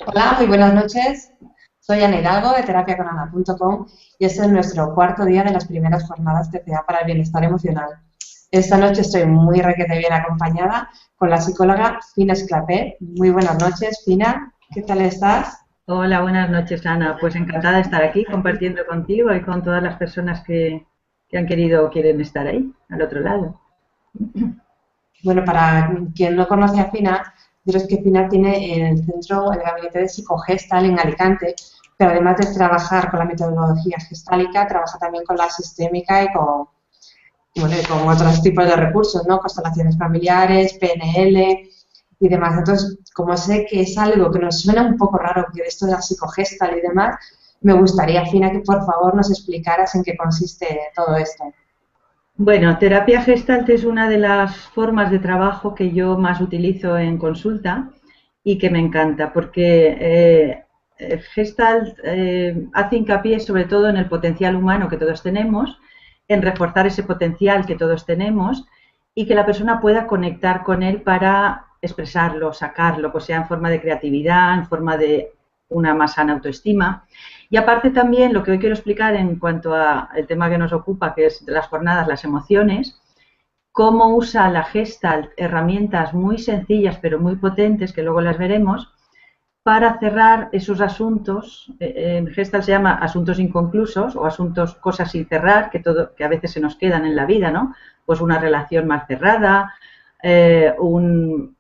Hola, muy buenas noches. Soy Ana Hidalgo de terapiaconana.com y este es nuestro cuarto día de las primeras jornadas TCA para el bienestar emocional. Esta noche estoy muy requete bien acompañada con la psicóloga Fina Esclapé. Muy buenas noches, Fina. ¿Qué tal estás? Hola, buenas noches, Ana. Pues encantada de estar aquí compartiendo contigo y con todas las personas que han querido o quieren estar ahí, al otro lado. Bueno, para quien no conoce a Fina, deciros que Fina tiene en el centro el gabinete de psicogestal en Alicante, pero además de trabajar con la metodología gestálica, trabaja también con la sistémica y bueno, y con otros tipos de recursos, ¿no? Constelaciones familiares, PNL y demás. Entonces, como sé que es algo que nos suena un poco raro, que esto de la psicogestal y demás, me gustaría, Fina, que por favor nos explicaras en qué consiste todo esto. Bueno, terapia Gestalt es una de las formas de trabajo que yo más utilizo en consulta y que me encanta porque Gestalt hace hincapié sobre todo en el potencial humano que todos tenemos, en reforzar ese potencial que todos tenemos y que la persona pueda conectar con él para expresarlo, sacarlo, pues sea en forma de creatividad, en forma de una más sana autoestima. Y aparte también lo que hoy quiero explicar en cuanto al tema que nos ocupa, que es las jornadas, las emociones, cómo usa la Gestalt herramientas muy sencillas pero muy potentes, que luego las veremos, para cerrar esos asuntos. En Gestalt se llama asuntos inconclusos o asuntos, cosas sin cerrar, que a veces se nos quedan en la vida, ¿no? Pues una relación mal cerrada, un,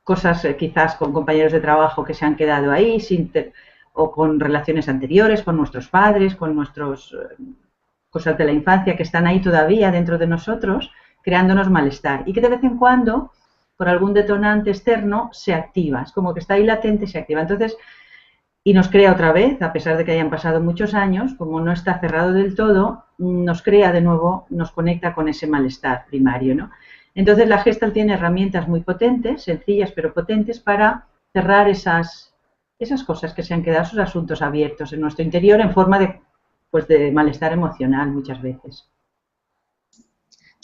cosas quizás con compañeros de trabajo que se han quedado ahí, o con relaciones anteriores, con nuestros padres, con nuestros cosas de la infancia que están ahí todavía dentro de nosotros, creándonos malestar. Y que de vez en cuando, por algún detonante externo, se activa. Es como que está ahí latente y se activa. Entonces, y nos crea otra vez, a pesar de que hayan pasado muchos años, como no está cerrado del todo, nos crea de nuevo, nos conecta con ese malestar primario, ¿no? Entonces la Gestalt tiene herramientas muy potentes, sencillas pero potentes, para cerrar esas cosas que se han quedado, esos asuntos abiertos en nuestro interior en forma de, pues de malestar emocional muchas veces.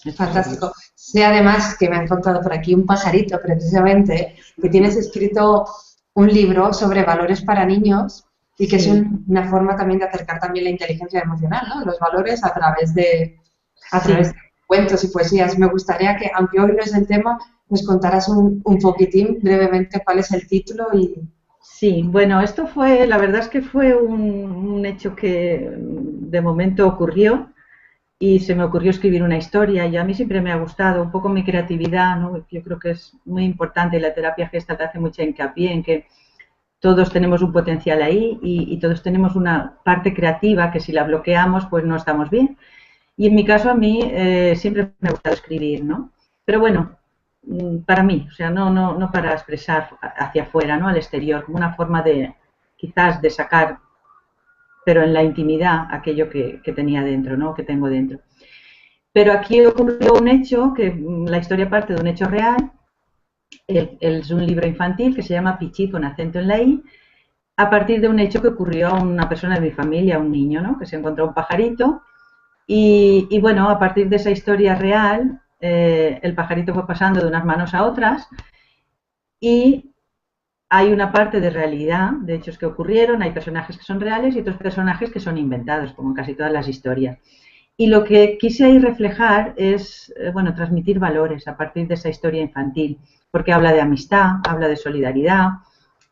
Esto sería. Fantástico. Sé además que me han contado por aquí un pajarito, precisamente, que tienes escrito un libro sobre valores para niños y que es Sí, una forma también de acercar también la inteligencia emocional, ¿no? Los valores a través sí. de cuentos y poesías. Me gustaría que, aunque hoy no es el tema, nos contaras un poquitín brevemente cuál es el título y Sí, bueno, esto fue, la verdad es que fue un hecho que de momento ocurrió y se me ocurrió escribir una historia y a mí siempre me ha gustado un poco mi creatividad, ¿no? Yo creo que es muy importante y la terapia Gestalt hace mucha hincapié en que todos tenemos un potencial ahí y todos tenemos una parte creativa que si la bloqueamos pues no estamos bien. Y en mi caso a mí siempre me ha gustado escribir, ¿no? Pero bueno, para mí, o sea, no para expresar hacia afuera, ¿no? Al exterior, como una forma de quizás de sacar, pero en la intimidad, aquello que tenía dentro, ¿no? Que tengo dentro. Pero aquí ocurrió un hecho, que la historia parte de un hecho real. Es un libro infantil que se llama Pichi con acento en la I, a partir de un hecho que ocurrió a una persona de mi familia, un niño, ¿no? Que se encontró un pajarito y bueno, a partir de esa historia real, el pajarito fue pasando de unas manos a otras y hay una parte de realidad, de hechos que ocurrieron, hay personajes que son reales y otros personajes que son inventados, como en casi todas las historias. Y lo que quise ahí reflejar es, bueno, transmitir valores a partir de esa historia infantil, porque habla de amistad, habla de solidaridad,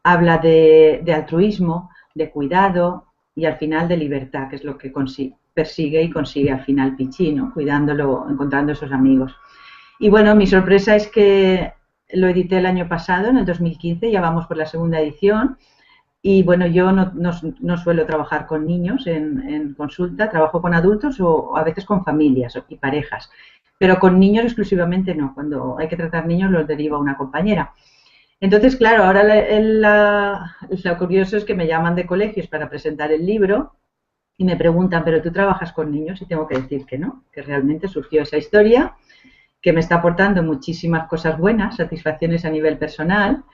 habla de altruismo, de cuidado y al final de libertad, que es lo que persigue y consigue al final Pichino, cuidándolo, encontrando esos amigos. Y bueno, mi sorpresa es que lo edité el año pasado, en el 2015, ya vamos por la segunda edición. Y bueno, yo no suelo trabajar con niños en consulta, trabajo con adultos o a veces con familias y parejas, pero con niños exclusivamente no. Cuando hay que tratar niños los deriva una compañera. Entonces, claro, ahora lo curioso es que me llaman de colegios para presentar el libro y me preguntan, ¿pero tú trabajas con niños? Y tengo que decir que no, que realmente surgió esa historia, que me está aportando muchísimas cosas buenas, satisfacciones a nivel personal.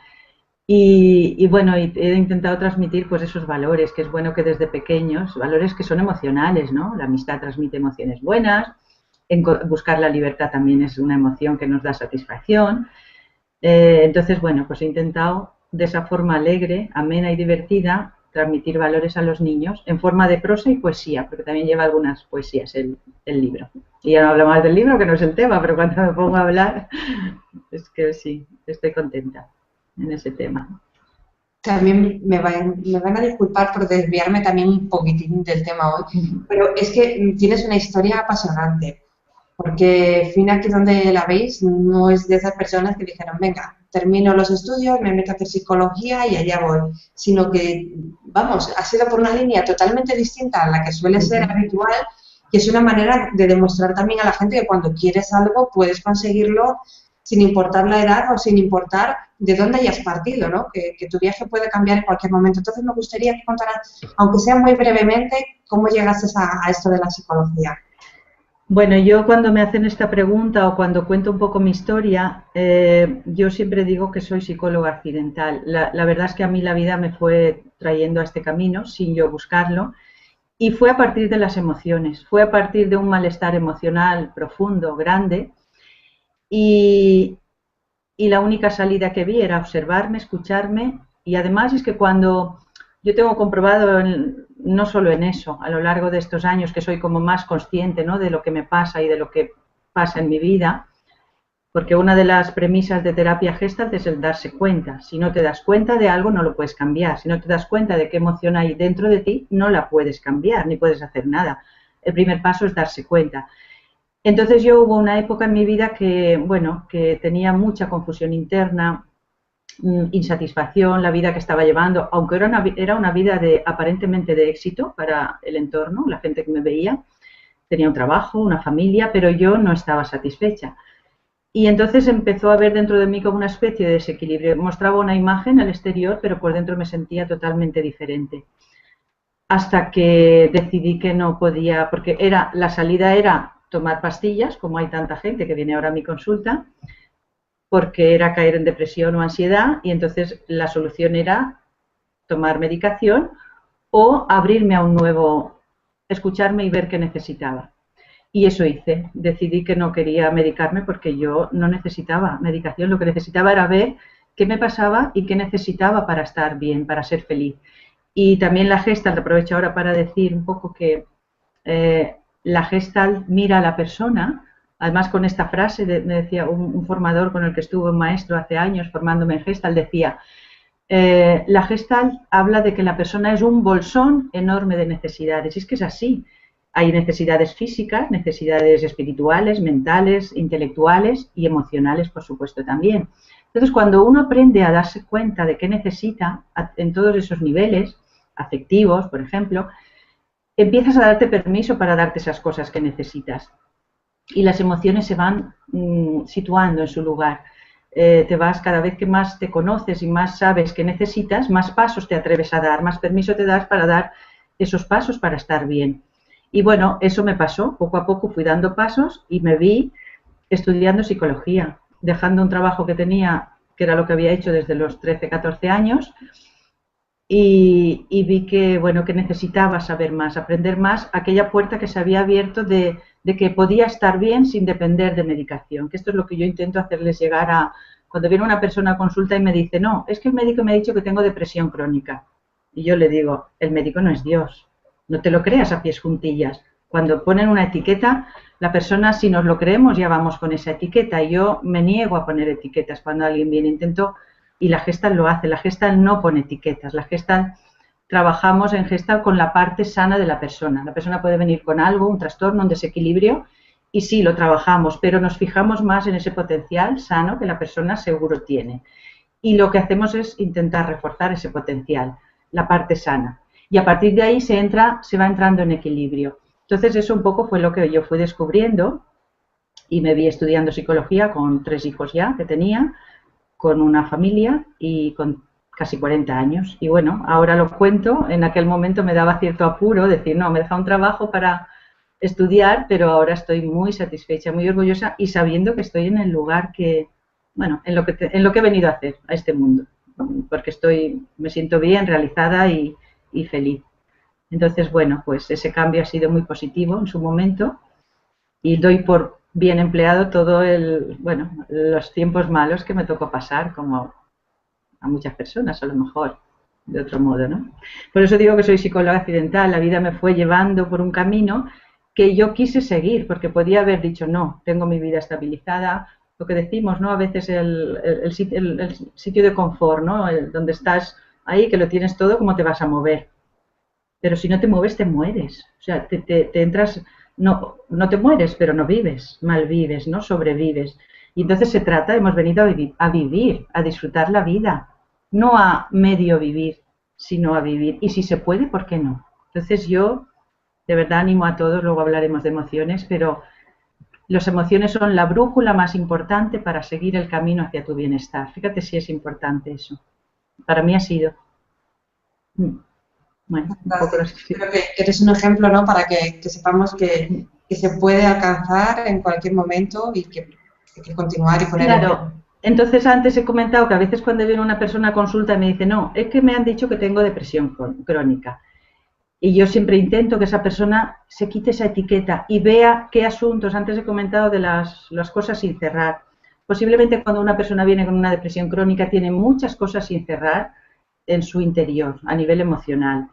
Y bueno, he intentado transmitir pues esos valores, que es bueno que desde pequeños, valores que son emocionales, ¿no? La amistad transmite emociones buenas, buscar la libertad también es una emoción que nos da satisfacción. Entonces, bueno, pues he intentado de esa forma alegre, amena y divertida, transmitir valores a los niños en forma de prosa y poesía, porque también lleva algunas poesías el libro. Y ya no hablo más del libro, que no es el tema, pero cuando me pongo a hablar, es que sí, estoy contenta en ese tema. También me van a disculpar por desviarme también un poquitín del tema hoy, pero es que tienes una historia apasionante, porque Fina, aquí donde la veis, no es de esas personas que dijeron, venga, termino los estudios, me meto a hacer psicología y allá voy, sino que, vamos, ha sido por una línea totalmente distinta a la que suele ser habitual y es una manera de demostrar también a la gente que cuando quieres algo puedes conseguirlo sin importar la edad o sin importar de dónde hayas partido, ¿no? Que tu viaje puede cambiar en cualquier momento. Entonces me gustaría que contaras, aunque sea muy brevemente, cómo llegaste a esto de la psicología. Bueno, yo cuando me hacen esta pregunta o cuando cuento un poco mi historia, yo siempre digo que soy psicóloga accidental. La verdad es que a mí la vida me fue trayendo a este camino sin yo buscarlo y fue a partir de las emociones, fue a partir de un malestar emocional profundo, grande y, y la única salida que vi era observarme, escucharme y además es que cuando yo tengo comprobado, no solo en eso, a lo largo de estos años que soy como más consciente, ¿no?, de lo que me pasa y de lo que pasa en mi vida, porque una de las premisas de terapia Gestalt es el darse cuenta. Si no te das cuenta de algo, no lo puedes cambiar. Si no te das cuenta de qué emoción hay dentro de ti, no la puedes cambiar, ni puedes hacer nada. El primer paso es darse cuenta. Entonces yo hubo una época en mi vida que, bueno, que tenía mucha confusión interna, insatisfacción, la vida que estaba llevando, aunque era una vida aparentemente de éxito para el entorno, la gente que me veía, tenía un trabajo, una familia, pero yo no estaba satisfecha. Y entonces empezó a haber dentro de mí como una especie de desequilibrio. Mostraba una imagen al exterior, pero por dentro me sentía totalmente diferente. Hasta que decidí que no podía, porque la salida era tomar pastillas, como hay tanta gente que viene ahora a mi consulta, porque era caer en depresión o ansiedad, y entonces la solución era tomar medicación o abrirme a un nuevo, escucharme y ver qué necesitaba. Y eso hice. Decidí que no quería medicarme porque yo no necesitaba medicación. Lo que necesitaba era ver qué me pasaba y qué necesitaba para estar bien, para ser feliz. Y también la Gestalt, aprovecho ahora para decir un poco que la Gestalt mira a la persona. Además, con esta frase, me decía un formador con el que estuve, un maestro hace años formándome en Gestalt, decía, la Gestalt habla de que la persona es un bolsón enorme de necesidades. Y es que es así. Hay necesidades físicas, necesidades espirituales, mentales, intelectuales y emocionales, por supuesto, también. Entonces, cuando uno aprende a darse cuenta de qué necesita en todos esos niveles, afectivos, por ejemplo, empiezas a darte permiso para darte esas cosas que necesitas. Y las emociones se van situando en su lugar. Te vas, cada vez que más te conoces y más sabes qué necesitas, más pasos te atreves a dar, más permiso te das para dar esos pasos para estar bien. Y bueno, eso me pasó, poco a poco fui dando pasos y me vi estudiando psicología, dejando un trabajo que tenía, que era lo que había hecho desde los 13, 14 años, y vi que, bueno, que necesitaba saber más, aprender más, aquella puerta que se había abierto de que podía estar bien sin depender de medicación, que esto es lo que yo intento hacerles llegar a, cuando viene una persona a consulta y me dice, no, es que el médico me ha dicho que tengo depresión crónica, y yo le digo, el médico no es Dios, no te lo creas a pies juntillas. Cuando ponen una etiqueta, la persona, si nos lo creemos, ya vamos con esa etiqueta. Yo me niego a poner etiquetas cuando alguien viene. Intento, y la Gestalt lo hace. La Gestalt no pone etiquetas. La Gestalt, trabajamos en Gestalt con la parte sana de la persona. La persona puede venir con algo, un trastorno, un desequilibrio, y sí, lo trabajamos, pero nos fijamos más en ese potencial sano que la persona seguro tiene. Y lo que hacemos es intentar reforzar ese potencial, la parte sana. Y a partir de ahí se va entrando en equilibrio. Entonces eso un poco fue lo que yo fui descubriendo y me vi estudiando psicología con 3 hijos ya que tenía, con una familia y con casi 40 años. Y bueno, ahora lo cuento, en aquel momento me daba cierto apuro decir, no, me he dejado un trabajo para estudiar, pero ahora estoy muy satisfecha, muy orgullosa y sabiendo que estoy en el lugar que, bueno, en lo que he venido a hacer, a este mundo, porque me siento bien, realizada y feliz. Entonces, bueno, pues ese cambio ha sido muy positivo en su momento y doy por bien empleado todo bueno, los tiempos malos que me tocó pasar, como a muchas personas, a lo mejor de otro modo, ¿no? Por eso digo que soy psicóloga accidental, la vida me fue llevando por un camino que yo quise seguir, porque podía haber dicho, no, tengo mi vida estabilizada, lo que decimos, ¿no? A veces el sitio de confort, ¿no? Donde estás ahí, que lo tienes todo, ¿cómo te vas a mover? Pero si no te mueves, te mueres. O sea, te entras, no te mueres, pero no vives, malvives, ¿no? Sobrevives. Y entonces se trata, hemos venido a vivir, a disfrutar la vida, no a medio vivir, sino a vivir. Y si se puede, ¿por qué no? Entonces yo, de verdad, animo a todos, luego hablaremos de emociones, pero las emociones son la brújula más importante para seguir el camino hacia tu bienestar. Fíjate si es importante eso. Para mí ha sido. Bueno, un poco Fantástico. Creo que eres un ejemplo, ¿no? Para que sepamos que se puede alcanzar en cualquier momento y que hay que continuar y poner en Claro, práctica. entonces antes he comentado que a veces cuando viene una persona a consulta me dice, no, es que me han dicho que tengo depresión crónica. Y yo siempre intento que esa persona se quite esa etiqueta y vea qué asuntos, antes he comentado de las cosas sin cerrar. Posiblemente cuando una persona viene con una depresión crónica tiene muchas cosas sin cerrar en su interior, a nivel emocional.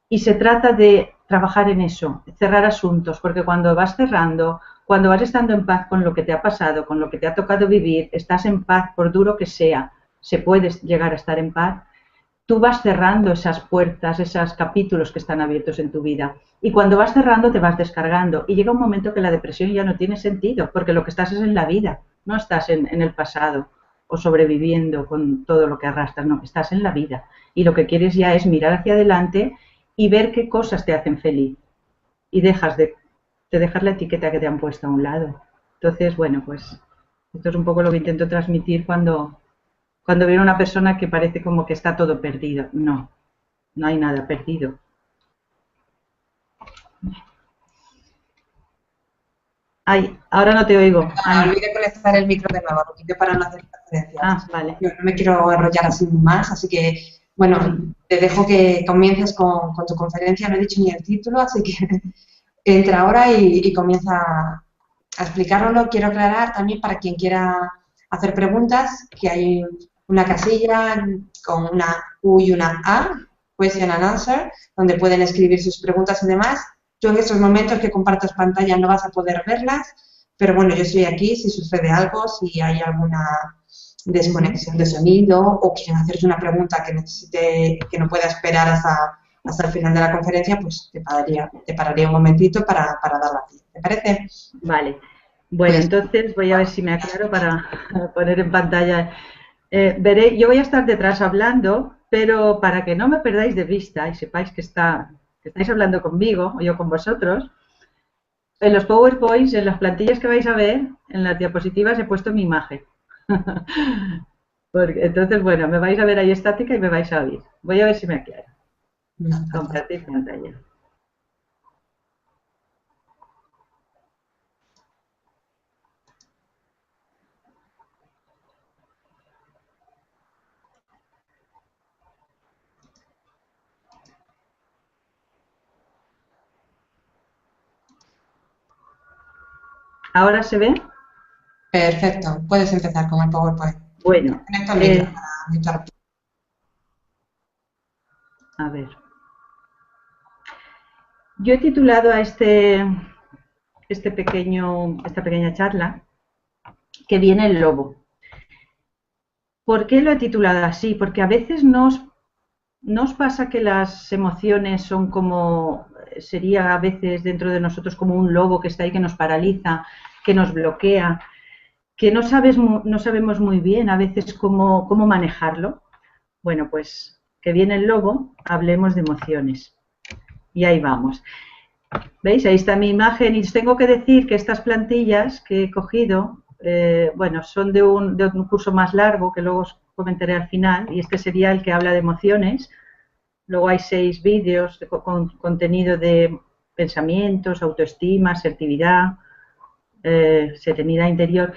Y se trata de trabajar en eso, cerrar asuntos, porque cuando vas cerrando, cuando vas estando en paz con lo que te ha pasado, con lo que te ha tocado vivir, estás en paz, por duro que sea, se puede llegar a estar en paz, tú vas cerrando esas puertas, esos capítulos que están abiertos en tu vida. Y cuando vas cerrando, te vas descargando. Y llega un momento que la depresión ya no tiene sentido, porque lo que estás es en la vida, no estás en el pasado o sobreviviendo con todo lo que arrastras, no, estás en la vida. Y lo que quieres ya es mirar hacia adelante y ver qué cosas te hacen feliz. Y te dejas la etiqueta que te han puesto a un lado. Entonces, bueno, pues esto es un poco lo que intento transmitir cuando viene una persona que parece como que está todo perdido. No, no hay nada perdido. Ay, ahora no te oigo, Perdona, Ana. olvidé conectar el micro de nuevo, lo quité para no hacer Ah, interferencias. vale. Yo no me quiero enrollar así más, así que, bueno, te dejo que comiences con tu conferencia. No he dicho ni el título, así que entra ahora y comienza a explicárnoslo. Quiero aclarar también para quien quiera hacer preguntas que hay una casilla con una U y una A, Question and Answer, donde pueden escribir sus preguntas y demás. Tú en estos momentos que compartas pantalla no vas a poder verlas, pero bueno, yo estoy aquí si sucede algo, si hay alguna desconexión de sonido o quieren hacerte una pregunta que necesite, que no pueda esperar hasta el final de la conferencia, pues te pararía un momentito para darla a ti. ¿Te parece? Vale. Bueno, Pues, entonces voy a ver si me aclaro para poner en pantalla. Yo voy a estar detrás hablando, pero para que no me perdáis de vista y sepáis que estáis hablando conmigo o yo con vosotros, en los PowerPoints, en las plantillas que vais a ver, en las diapositivas he puesto mi imagen. Entonces, bueno, me vais a ver ahí estática y me vais a oír. Voy a ver si me aclaro. no, Compartir pantalla. ¿Ahora se ve? perfecto, puedes empezar con el PowerPoint. Bueno, Conecta el micro para evitar. a ver. Yo he titulado a esta pequeña charla que viene el lobo. ¿Por qué lo he titulado así? Porque a veces nos pasa que las emociones son como, sería a veces dentro de nosotros como un lobo que está ahí, que nos paraliza, que nos bloquea, que no sabemos muy bien a veces cómo manejarlo. Bueno, pues que viene el lobo, hablemos de emociones. Y ahí vamos. ¿Veis? Ahí está mi imagen y os tengo que decir que estas plantillas que he cogido, bueno, son de un curso más largo que luego os comentaré al final y este sería el que habla de emociones. Luego hay 6 vídeos con contenido de pensamientos, autoestima, asertividad, serenidad interior.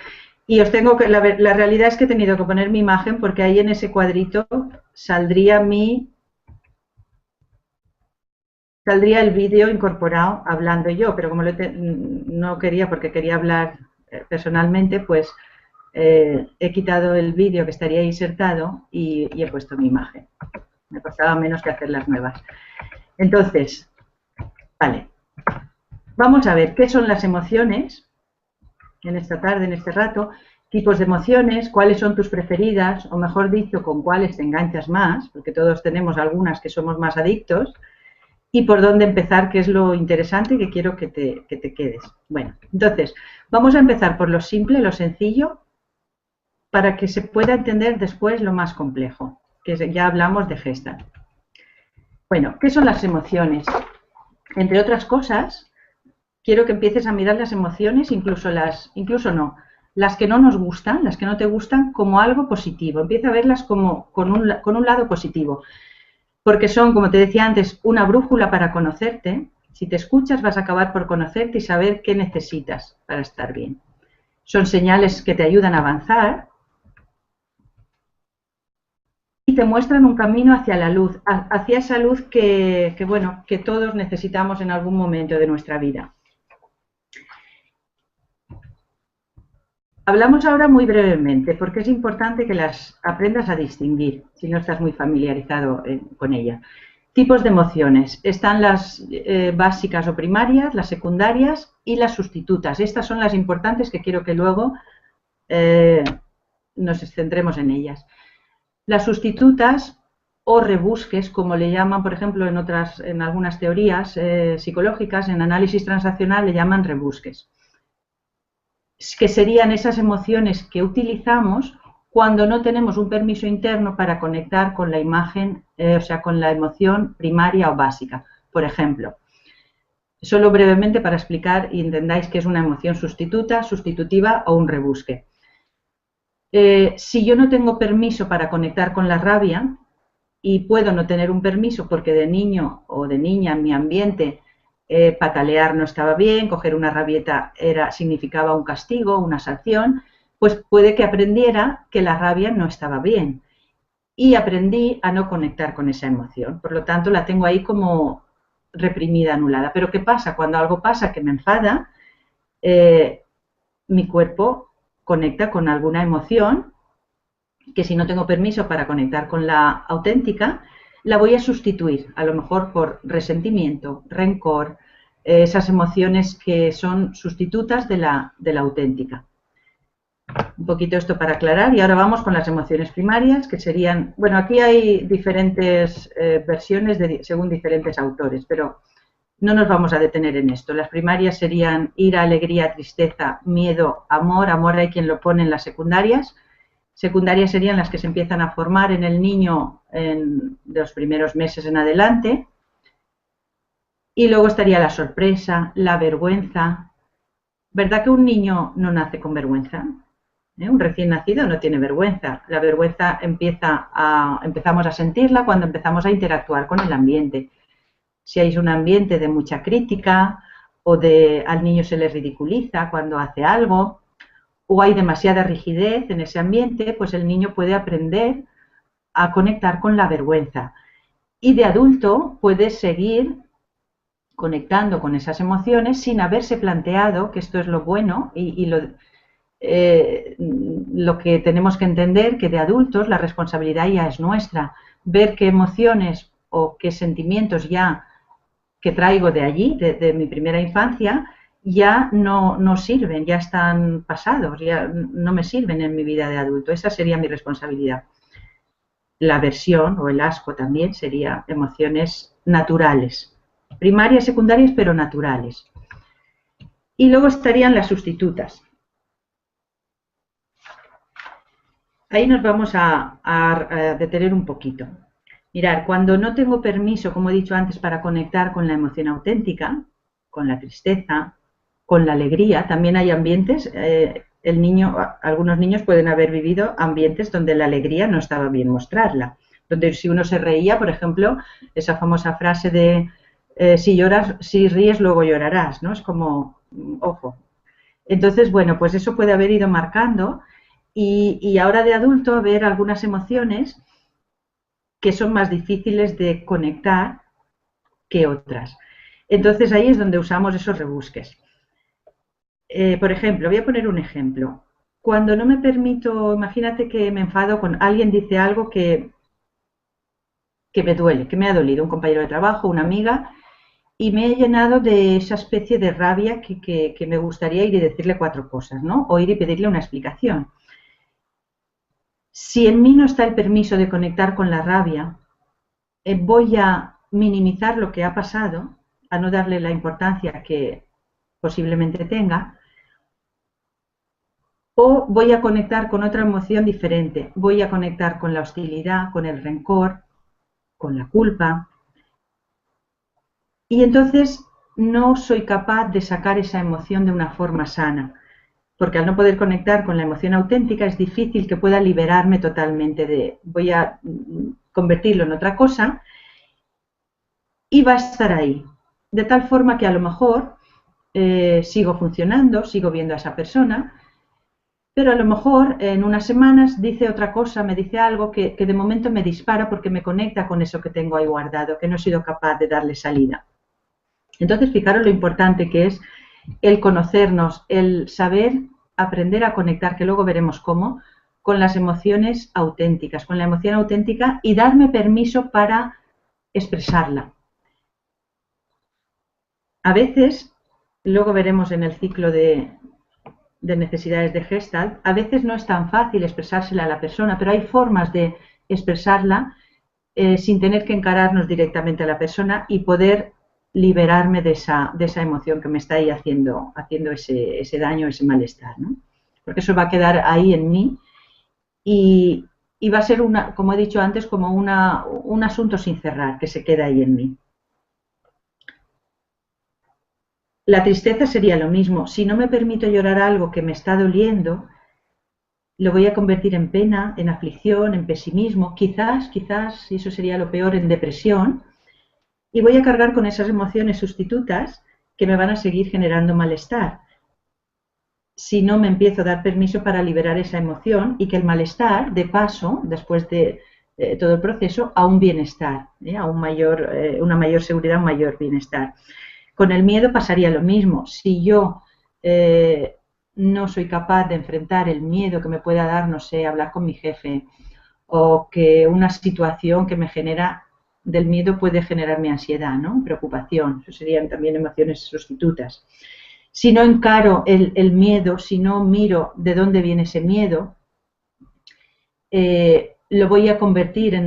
Y os tengo que, la realidad es que he tenido que poner mi imagen porque ahí en ese cuadrito saldría el vídeo incorporado hablando yo, pero como no quería porque quería hablar personalmente, pues he quitado el vídeo que estaría insertado y he puesto mi imagen. Me costaba menos que hacer las nuevas. Entonces, vale, vamos a ver qué son las emociones en esta tarde, en este rato, tipos de emociones, cuáles son tus preferidas, o mejor dicho, con cuáles te enganchas más, porque todos tenemos algunas que somos más adictos, y por dónde empezar, que es lo interesante que quiero que te quedes. Bueno, entonces, vamos a empezar por lo simple, lo sencillo, para que se pueda entender después lo más complejo, que ya hablamos de Gestalt. Bueno, ¿qué son las emociones? Entre otras cosas, quiero que empieces a mirar las emociones, incluso las que no nos gustan, las que no te gustan, como algo positivo. Empieza a verlas como con un lado positivo, porque son, como te decía antes, una brújula para conocerte. Si te escuchas, vas a acabar por conocerte y saber qué necesitas para estar bien. Son señales que te ayudan a avanzar y te muestran un camino hacia la luz, hacia esa luz bueno, que todos necesitamos en algún momento de nuestra vida. Hablamos ahora muy brevemente, porque es importante que las aprendas a distinguir, si no estás muy familiarizado con ella. Tipos de emociones. Están las básicas o primarias, las secundarias y las sustitutas. Estas son las importantes que quiero que luego nos centremos en ellas. Las sustitutas o rebusques, como le llaman, por ejemplo, en algunas teorías psicológicas, en análisis transaccional le llaman rebusques, que serían esas emociones que utilizamos cuando no tenemos un permiso interno para conectar con la imagen, o sea, con la emoción primaria o básica. Por ejemplo, solo brevemente para explicar y entendáis qué es una emoción sustituta, sustitutiva o un rebusque. Si yo no tengo permiso para conectar con la rabia, y puedo no tener un permiso porque de niño o de niña en mi ambiente patalear no estaba bien, coger una rabieta significaba un castigo, una sanción, pues puede que aprendiera que la rabia no estaba bien y aprendí a no conectar con esa emoción. Por lo tanto, la tengo ahí como reprimida, anulada. Pero ¿qué pasa? Cuando algo pasa que me enfada, mi cuerpo conecta con alguna emoción que si no tengo permiso para conectar con la auténtica, la voy a sustituir, a lo mejor por resentimiento, rencor, esas emociones que son sustitutas de la auténtica. Un poquito esto para aclarar y ahora vamos con las emociones primarias, que serían, bueno, aquí hay diferentes versiones según diferentes autores, pero no nos vamos a detener en esto. Las primarias serían ira, alegría, tristeza, miedo, amor. Amor hay quien lo pone en las secundarias. Secundarias serían las que se empiezan a formar en el niño de los primeros meses en adelante. Y luego estaría la sorpresa, la vergüenza. ¿Verdad que un niño no nace con vergüenza? Un recién nacido no tiene vergüenza. La vergüenza empezamos a sentirla cuando empezamos a interactuar con el ambiente. Si hay un ambiente de mucha crítica o al niño se le ridiculiza cuando hace algo, o hay demasiada rigidez en ese ambiente, pues el niño puede aprender a conectar con la vergüenza. Y de adulto puede seguir conectando con esas emociones sin haberse planteado, que esto es lo bueno y lo que tenemos que entender, que de adultos la responsabilidad ya es nuestra. Ver qué emociones o qué sentimientos ya que traigo de allí, de mi primera infancia, ya no sirven, ya están pasados, ya no me sirven en mi vida de adulto. Esa sería mi responsabilidad. La aversión o el asco también sería emociones naturales, primarias, secundarias, pero naturales. Y luego estarían las sustitutas. Ahí nos vamos a detener un poquito. Mirad, cuando no tengo permiso, como he dicho antes, para conectar con la emoción auténtica, con la tristeza, con la alegría, también hay ambientes, algunos niños pueden haber vivido ambientes donde la alegría no estaba bien mostrarla, donde si uno se reía, por ejemplo, esa famosa frase de si ríes luego llorarás, ¿no? Es como, ojo. Entonces, bueno, pues eso puede haber ido marcando y ahora de adulto ver algunas emociones que son más difíciles de conectar que otras. Entonces ahí es donde usamos esos rebusques. Por ejemplo, voy a poner un ejemplo. cuando no me permito, imagínate que me enfado con alguien, dice algo que me duele, que me ha dolido, un compañero de trabajo, una amiga, y me he llenado de esa especie de rabia que me gustaría ir y decirle 4 cosas, ¿no? O ir y pedirle una explicación. Si en mí no está el permiso de conectar con la rabia, voy a minimizar lo que ha pasado, a no darle la importancia que posiblemente tenga, o voy a conectar con otra emoción diferente, voy a conectar con la hostilidad, con el rencor, con la culpa, y entonces no soy capaz de sacar esa emoción de una forma sana, porque al no poder conectar con la emoción auténtica es difícil que pueda liberarme totalmente de, voy a convertirlo en otra cosa y va a estar ahí, de tal forma que a lo mejor sigo funcionando, sigo viendo a esa persona, pero a lo mejor en unas semanas dice otra cosa, me dice algo que de momento me dispara porque me conecta con eso que tengo ahí guardado, que no he sido capaz de darle salida. Entonces, fijaros lo importante que es el conocernos, el saber aprender a conectar, que luego veremos cómo, con las emociones auténticas, con la emoción auténtica y darme permiso para expresarla. A veces, luego veremos en el ciclo de necesidades de Gestalt, a veces no es tan fácil expresársela a la persona, pero hay formas de expresarla sin tener que encararnos directamente a la persona y poder liberarme de esa emoción que me está ahí haciendo ese daño, ese malestar, ¿no? Porque eso va a quedar ahí en mí y va a ser, como he dicho antes, como un asunto sin cerrar, que se queda ahí en mí. La tristeza sería lo mismo. Si no me permito llorar algo que me está doliendo, lo voy a convertir en pena, en aflicción, en pesimismo, quizás, y eso sería lo peor, en depresión, y voy a cargar con esas emociones sustitutas que me van a seguir generando malestar. Si no me empiezo a dar permiso para liberar esa emoción y que el malestar, de paso, después de todo el proceso, a un bienestar, a una mayor seguridad, un mayor bienestar. Con el miedo pasaría lo mismo. Si yo no soy capaz de enfrentar el miedo que me pueda dar, no sé, hablar con mi jefe, o que una situación que me genera del miedo puede generarme ansiedad, ¿no? Preocupación, eso serían también emociones sustitutas. Si no encaro el miedo, si no miro de dónde viene ese miedo, lo voy a convertir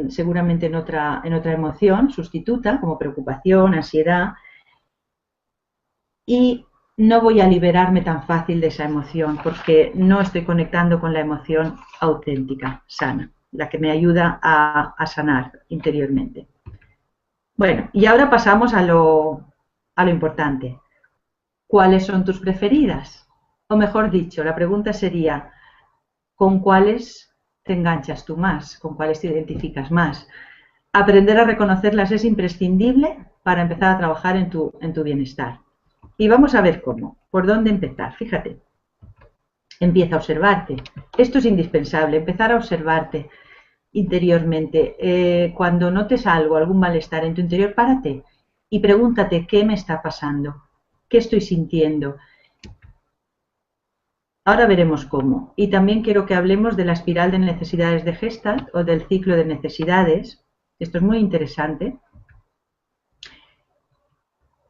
seguramente en otra emoción sustituta, como preocupación, ansiedad, y no voy a liberarme tan fácil de esa emoción porque no estoy conectando con la emoción auténtica, sana, la que me ayuda a sanar interiormente. Bueno, y ahora pasamos a lo importante. ¿Cuáles son tus preferidas? O mejor dicho, la pregunta sería, ¿con cuáles te enganchas tú más? ¿Con cuáles te identificas más? Aprender a reconocerlas es imprescindible para empezar a trabajar en tu bienestar. Y vamos a ver cómo, por dónde empezar. Fíjate, empieza a observarte. Esto es indispensable, empezar a observarte interiormente. Cuando notes algo, algún malestar en tu interior, párate y pregúntate qué me está pasando, qué estoy sintiendo. Ahora veremos cómo. Y también quiero que hablemos de la espiral de necesidades de Gestalt o del ciclo de necesidades. Esto es muy interesante.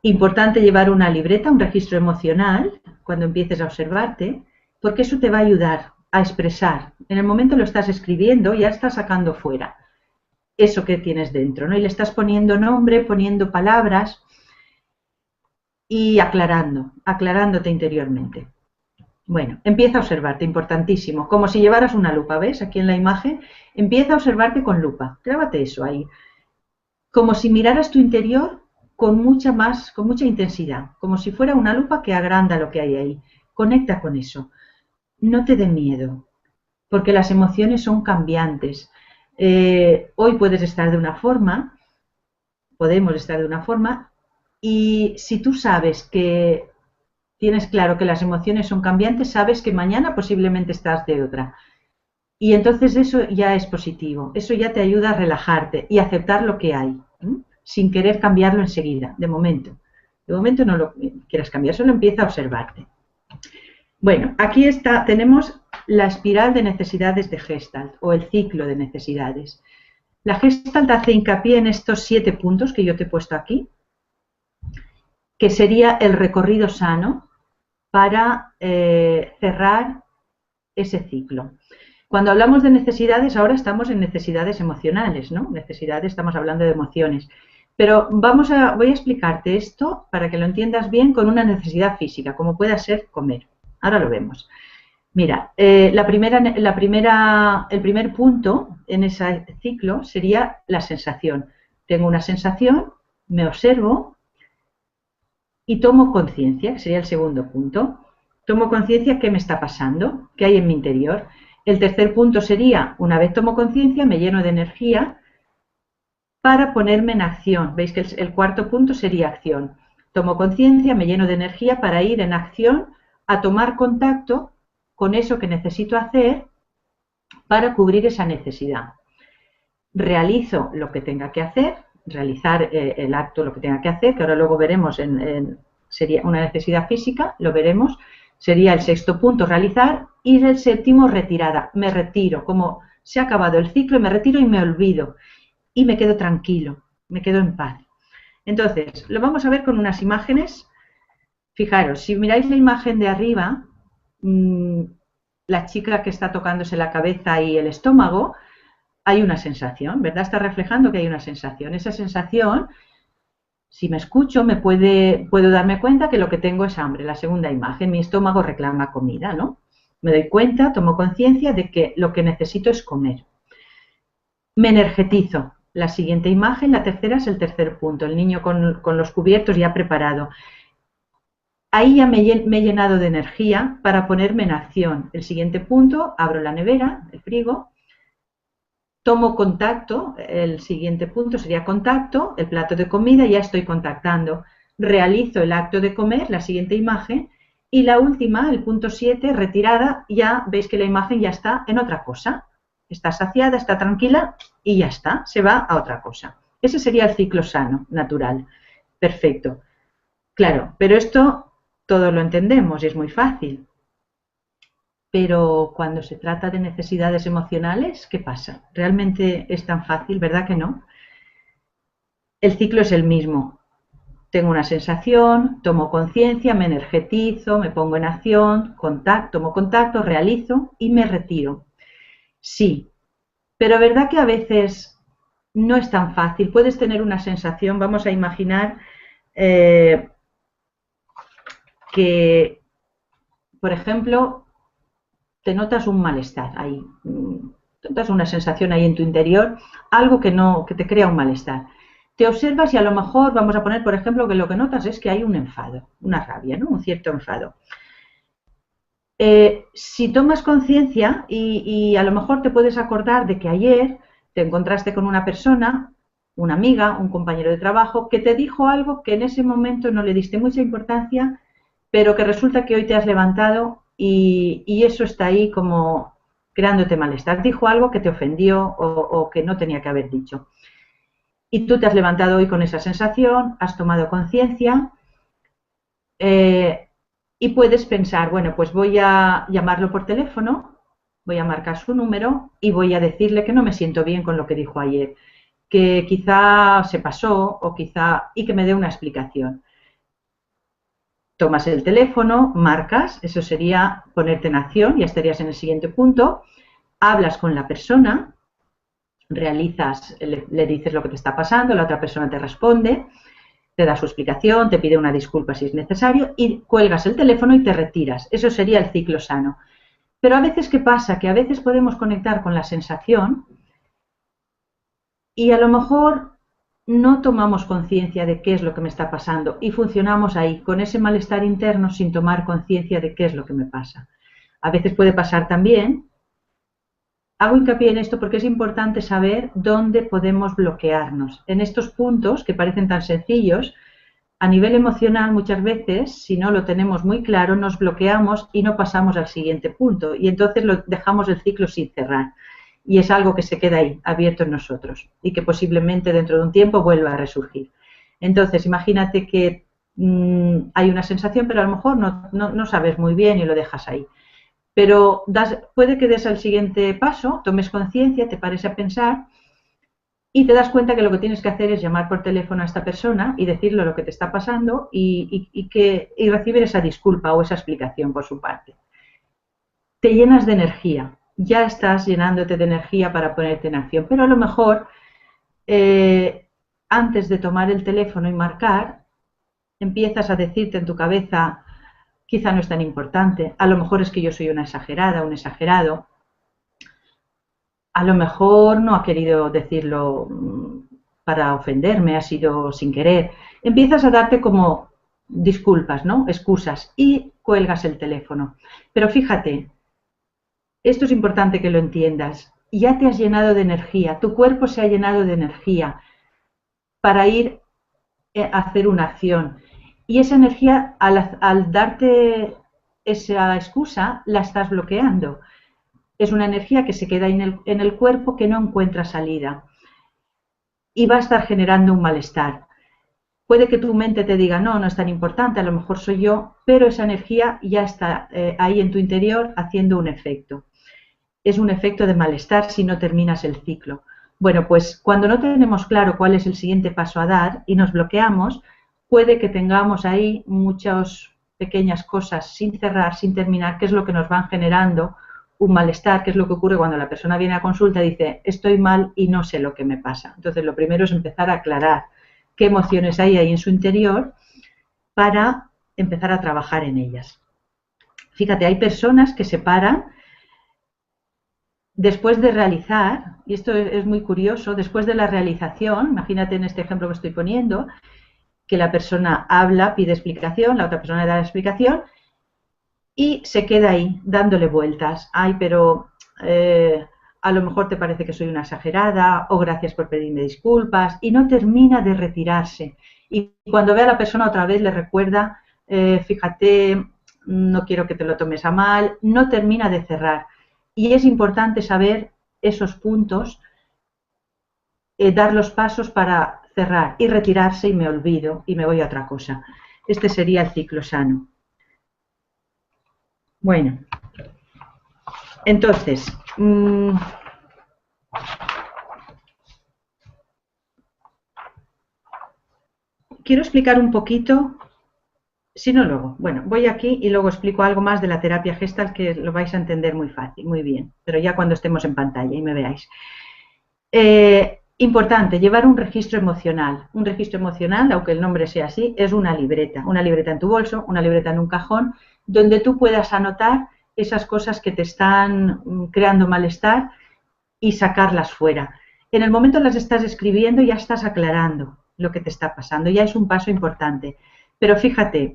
Importante llevar una libreta, un registro emocional, cuando empieces a observarte, porque eso te va a ayudar a expresar. En el momento lo estás escribiendo, ya estás sacando fuera eso que tienes dentro, ¿no? Y le estás poniendo nombre, poniendo palabras y aclarándote interiormente. Bueno, empieza a observarte, importantísimo, como si llevaras una lupa, ¿ves? Aquí en la imagen, empieza a observarte con lupa, grábate eso ahí, como si miraras tu interior con mucha intensidad, como si fuera una lupa que agranda lo que hay ahí. Conecta con eso. No te dé miedo, porque las emociones son cambiantes. Hoy puedes estar de una forma, podemos estar de una forma, y si tú sabes que tienes claro que las emociones son cambiantes, sabes que mañana posiblemente estás de otra. Y entonces eso ya es positivo, eso ya te ayuda a relajarte y aceptar lo que hay, sin querer cambiarlo enseguida, de momento. De momento no lo quieras cambiar, solo empieza a observarte. Bueno, aquí está, tenemos la espiral de necesidades de Gestalt, o el ciclo de necesidades. La Gestalt hace hincapié en estos 7 puntos que yo te he puesto aquí, que sería el recorrido sano para cerrar ese ciclo. Cuando hablamos de necesidades, ahora estamos en necesidades emocionales, ¿no? Necesidades, estamos hablando de emociones. Pero voy a explicarte esto para que lo entiendas bien con una necesidad física, como pueda ser comer. Ahora lo vemos. Mira, el primer punto en ese ciclo sería la sensación. Tengo una sensación, me observo y tomo conciencia, que sería el segundo punto. Tomo conciencia qué me está pasando, qué hay en mi interior. El tercer punto sería, una vez tomo conciencia, me lleno de energía para ponerme en acción. Veis que el cuarto punto sería acción. Tomo conciencia, me lleno de energía para ir en acción a tomar contacto con eso que necesito hacer para cubrir esa necesidad. Realizo lo que tenga que hacer, realizar el acto, lo que tenga que hacer, que ahora luego veremos, sería una necesidad física, lo veremos, sería el sexto punto, realizar, y el séptimo, retirada. Me retiro, como se ha acabado el ciclo, me retiro y me olvido, y me quedo tranquilo, me quedo en paz. Entonces, lo vamos a ver con unas imágenes. Fijaros, si miráis la imagen de arriba, la chica que está tocándose la cabeza y el estómago, hay una sensación, ¿verdad? Está reflejando que hay una sensación. Esa sensación, si me escucho, puedo darme cuenta que lo que tengo es hambre. La segunda imagen, mi estómago reclama comida, ¿no? Me doy cuenta, tomo conciencia de que lo que necesito es comer. Me energetizo. La siguiente imagen, la tercera, es el tercer punto. El niño con los cubiertos ya preparado. Ahí ya me he llenado de energía para ponerme en acción. El siguiente punto, abro la nevera, el frigo, tomo contacto, el siguiente punto sería contacto, el plato de comida, ya estoy contactando. Realizo el acto de comer, la siguiente imagen, y la última, el punto 7, retirada, ya veis que la imagen ya está en otra cosa. Está saciada, está tranquila y ya está, se va a otra cosa. Ese sería el ciclo sano, natural. Perfecto. Claro, pero esto todos lo entendemos y es muy fácil. Pero cuando se trata de necesidades emocionales, ¿qué pasa? ¿Realmente es tan fácil? ¿Verdad que no? El ciclo es el mismo. Tengo una sensación, tomo conciencia, me energetizo, me pongo en acción, tomo contacto, realizo y me retiro. Sí, pero ¿verdad que a veces no es tan fácil? Puedes tener una sensación, vamos a imaginar que, por ejemplo, te notas un malestar ahí, notas una sensación ahí en tu interior, algo que te crea un malestar. Te observas y a lo mejor, vamos a poner, por ejemplo, que lo que notas es que hay un enfado, una rabia, ¿no? Un cierto enfado. Si tomas conciencia y a lo mejor te puedes acordar de que ayer te encontraste con una persona, una amiga, un compañero de trabajo, que te dijo algo que en ese momento no le diste mucha importancia, pero que resulta que hoy te has levantado y eso está ahí como creándote malestar. Dijo algo que te ofendió o que no tenía que haber dicho. Y tú te has levantado hoy con esa sensación, has tomado conciencia y puedes pensar, bueno, pues voy a llamarlo por teléfono, voy a marcar su número y voy a decirle que no me siento bien con lo que dijo ayer, que quizá se pasó o quizá y que me dé una explicación. Tomas el teléfono, marcas, eso sería ponerte en acción, ya estarías en el siguiente punto, hablas con la persona, realizas, le dices lo que te está pasando, la otra persona te responde, te da su explicación, te pide una disculpa si es necesario y cuelgas el teléfono y te retiras. Eso sería el ciclo sano. Pero a veces, ¿qué pasa? Que a veces podemos conectar con la sensación y a lo mejor no tomamos conciencia de qué es lo que me está pasando y funcionamos ahí, con ese malestar interno sin tomar conciencia de qué es lo que me pasa. A veces puede pasar también, hago hincapié en esto porque es importante saber dónde podemos bloquearnos. En estos puntos, que parecen tan sencillos, a nivel emocional muchas veces, si no lo tenemos muy claro, nos bloqueamos y no pasamos al siguiente punto y entonces dejamos el ciclo sin cerrar. Y es algo que se queda ahí, abierto en nosotros y que posiblemente dentro de un tiempo vuelva a resurgir. Entonces, imagínate que hay una sensación, pero a lo mejor no sabes muy bien y lo dejas ahí. Pero puede que des el siguiente paso, tomes conciencia, te pares a pensar y te das cuenta que lo que tienes que hacer es llamar por teléfono a esta persona y decirle lo que te está pasando y recibir esa disculpa o esa explicación por su parte. Te llenas de energía, ya estás llenándote de energía para ponerte en acción, pero a lo mejor antes de tomar el teléfono y marcar, empiezas a decirte en tu cabeza, quizá no es tan importante, a lo mejor es que yo soy una exagerada, un exagerado, a lo mejor no ha querido decirlo para ofenderme, ha sido sin querer. Empiezas a darte como disculpas, ¿no? Excusas y cuelgas el teléfono. Pero fíjate, esto es importante que lo entiendas. Ya te has llenado de energía, tu cuerpo se ha llenado de energía para ir a hacer una acción. Y esa energía, al darte esa excusa, la estás bloqueando. Es una energía que se queda en el cuerpo que no encuentra salida y va a estar generando un malestar. Puede que tu mente te diga, no es tan importante, a lo mejor soy yo, pero esa energía ya está ahí en tu interior haciendo un efecto. Es un efecto de malestar si no terminas el ciclo. Bueno, pues cuando no tenemos claro cuál es el siguiente paso a dar y nos bloqueamos, puede que tengamos ahí muchas pequeñas cosas sin cerrar, sin terminar, que es lo que nos van generando un malestar, que es lo que ocurre cuando la persona viene a consulta y dice, estoy mal y no sé lo que me pasa. Entonces, lo primero es empezar a aclarar qué emociones hay ahí en su interior para empezar a trabajar en ellas. Fíjate, hay personas que se paran después de realizar, y esto es muy curioso, después de la realización, imagínate en este ejemplo que estoy poniendo, que la persona habla, pide explicación, la otra persona le da la explicación y se queda ahí dándole vueltas. Ay, pero a lo mejor te parece que soy una exagerada o gracias por pedirme disculpas y no termina de retirarse. Y cuando ve a la persona otra vez le recuerda, fíjate, no quiero que te lo tomes a mal, no termina de cerrar. Y es importante saber esos puntos, dar los pasos para cerrar y retirarse y me olvido y me voy a otra cosa. Este sería el ciclo sano. Bueno, entonces, quiero explicar un poquito, si no luego, bueno, voy aquí y luego explico algo más de la terapia Gestalt que lo vais a entender muy fácil, muy bien, pero ya cuando estemos en pantalla y me veáis. Importante, llevar un registro emocional. Un registro emocional, aunque el nombre sea así, es una libreta en tu bolso, una libreta en un cajón, donde tú puedas anotar esas cosas que te están creando malestar y sacarlas fuera. En el momento las estás escribiendo ya estás aclarando lo que te está pasando, ya es un paso importante. Pero fíjate,